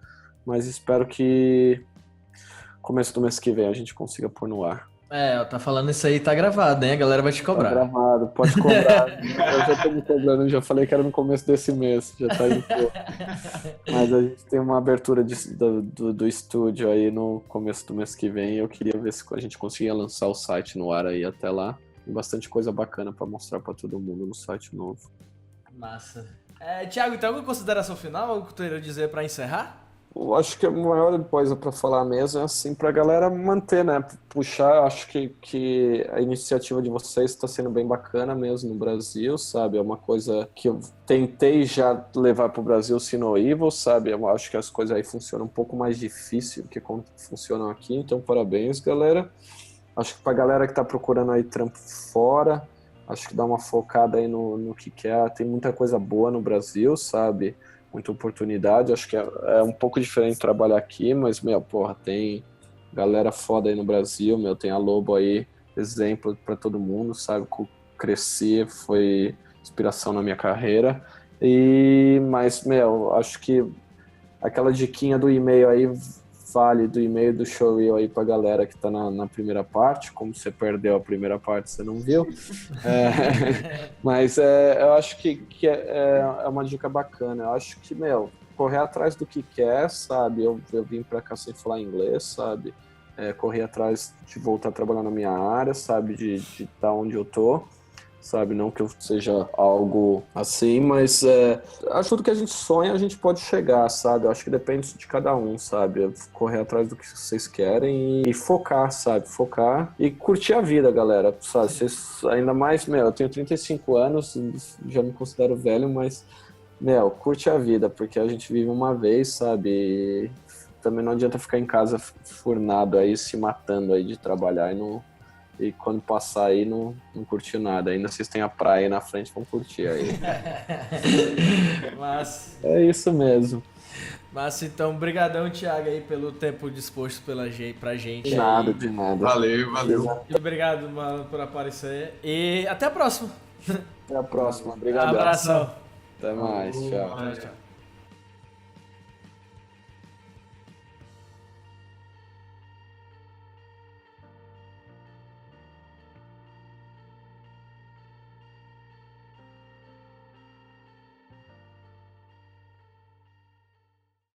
mas espero que começo do mês que vem a gente consiga pôr no ar. Tá falando isso aí, tá gravado, hein? A galera vai te cobrar. Tá gravado, pode cobrar. Eu já tô me cobrando, já falei que era no começo desse mês, já tá indo pouco. Mas a gente tem uma abertura do estúdio aí no começo do mês que vem, e eu queria ver se a gente conseguia lançar o site no ar aí até lá. Tem bastante coisa bacana pra mostrar pra todo mundo no site novo. Massa. Thiago, tem alguma consideração final, algo que tu iria dizer pra encerrar? Eu acho que a maior coisa para falar mesmo é assim, para a galera manter, né? Puxar, acho que a iniciativa de vocês está sendo bem bacana mesmo no Brasil, sabe? É uma coisa que eu tentei já levar para o Brasil, se no Evil, sabe? Eu acho que as coisas aí funcionam um pouco mais difícil do que como funcionam aqui, então parabéns, galera. Acho que para a galera que está procurando aí trampo fora, acho que dá uma focada aí no que quer. Tem muita coisa boa no Brasil, sabe? Muita oportunidade, acho que é um pouco diferente trabalhar aqui, mas, tem galera foda aí no Brasil, tem a Lobo aí, exemplo pra todo mundo, sabe, cresci, foi inspiração na minha carreira, mas, acho que aquela diquinha do e-mail aí, vale do e-mail do showreel aí pra galera que tá na primeira parte, como você perdeu a primeira parte, você não viu, mas eu acho que é uma dica bacana, eu acho que, correr atrás do que quer, sabe, eu vim pra cá sem falar inglês, sabe, correr atrás de voltar a trabalhar na minha área, sabe, de estar onde eu tô, sabe, não que eu seja algo assim, mas acho que tudo que a gente sonha a gente pode chegar, sabe, eu acho que depende de cada um, sabe, correr atrás do que vocês querem e focar, sabe, focar e curtir a vida, galera, sabe, vocês, ainda mais, eu tenho 35 anos, já me considero velho, mas, curte a vida, porque a gente vive uma vez, sabe, e também não adianta ficar em casa furnado aí, se matando aí de trabalhar e quando passar aí não curtir nada. Ainda vocês têm a praia aí na frente, vão curtir aí. Mas... É isso mesmo. Mas então, brigadão, Thiago, aí pelo tempo disposto pra gente. De nada, de nada. Valeu. E obrigado, mano, por aparecer. E até a próxima. Até a próxima. Obrigado. Abração. Até mais. Tchau. Tchau.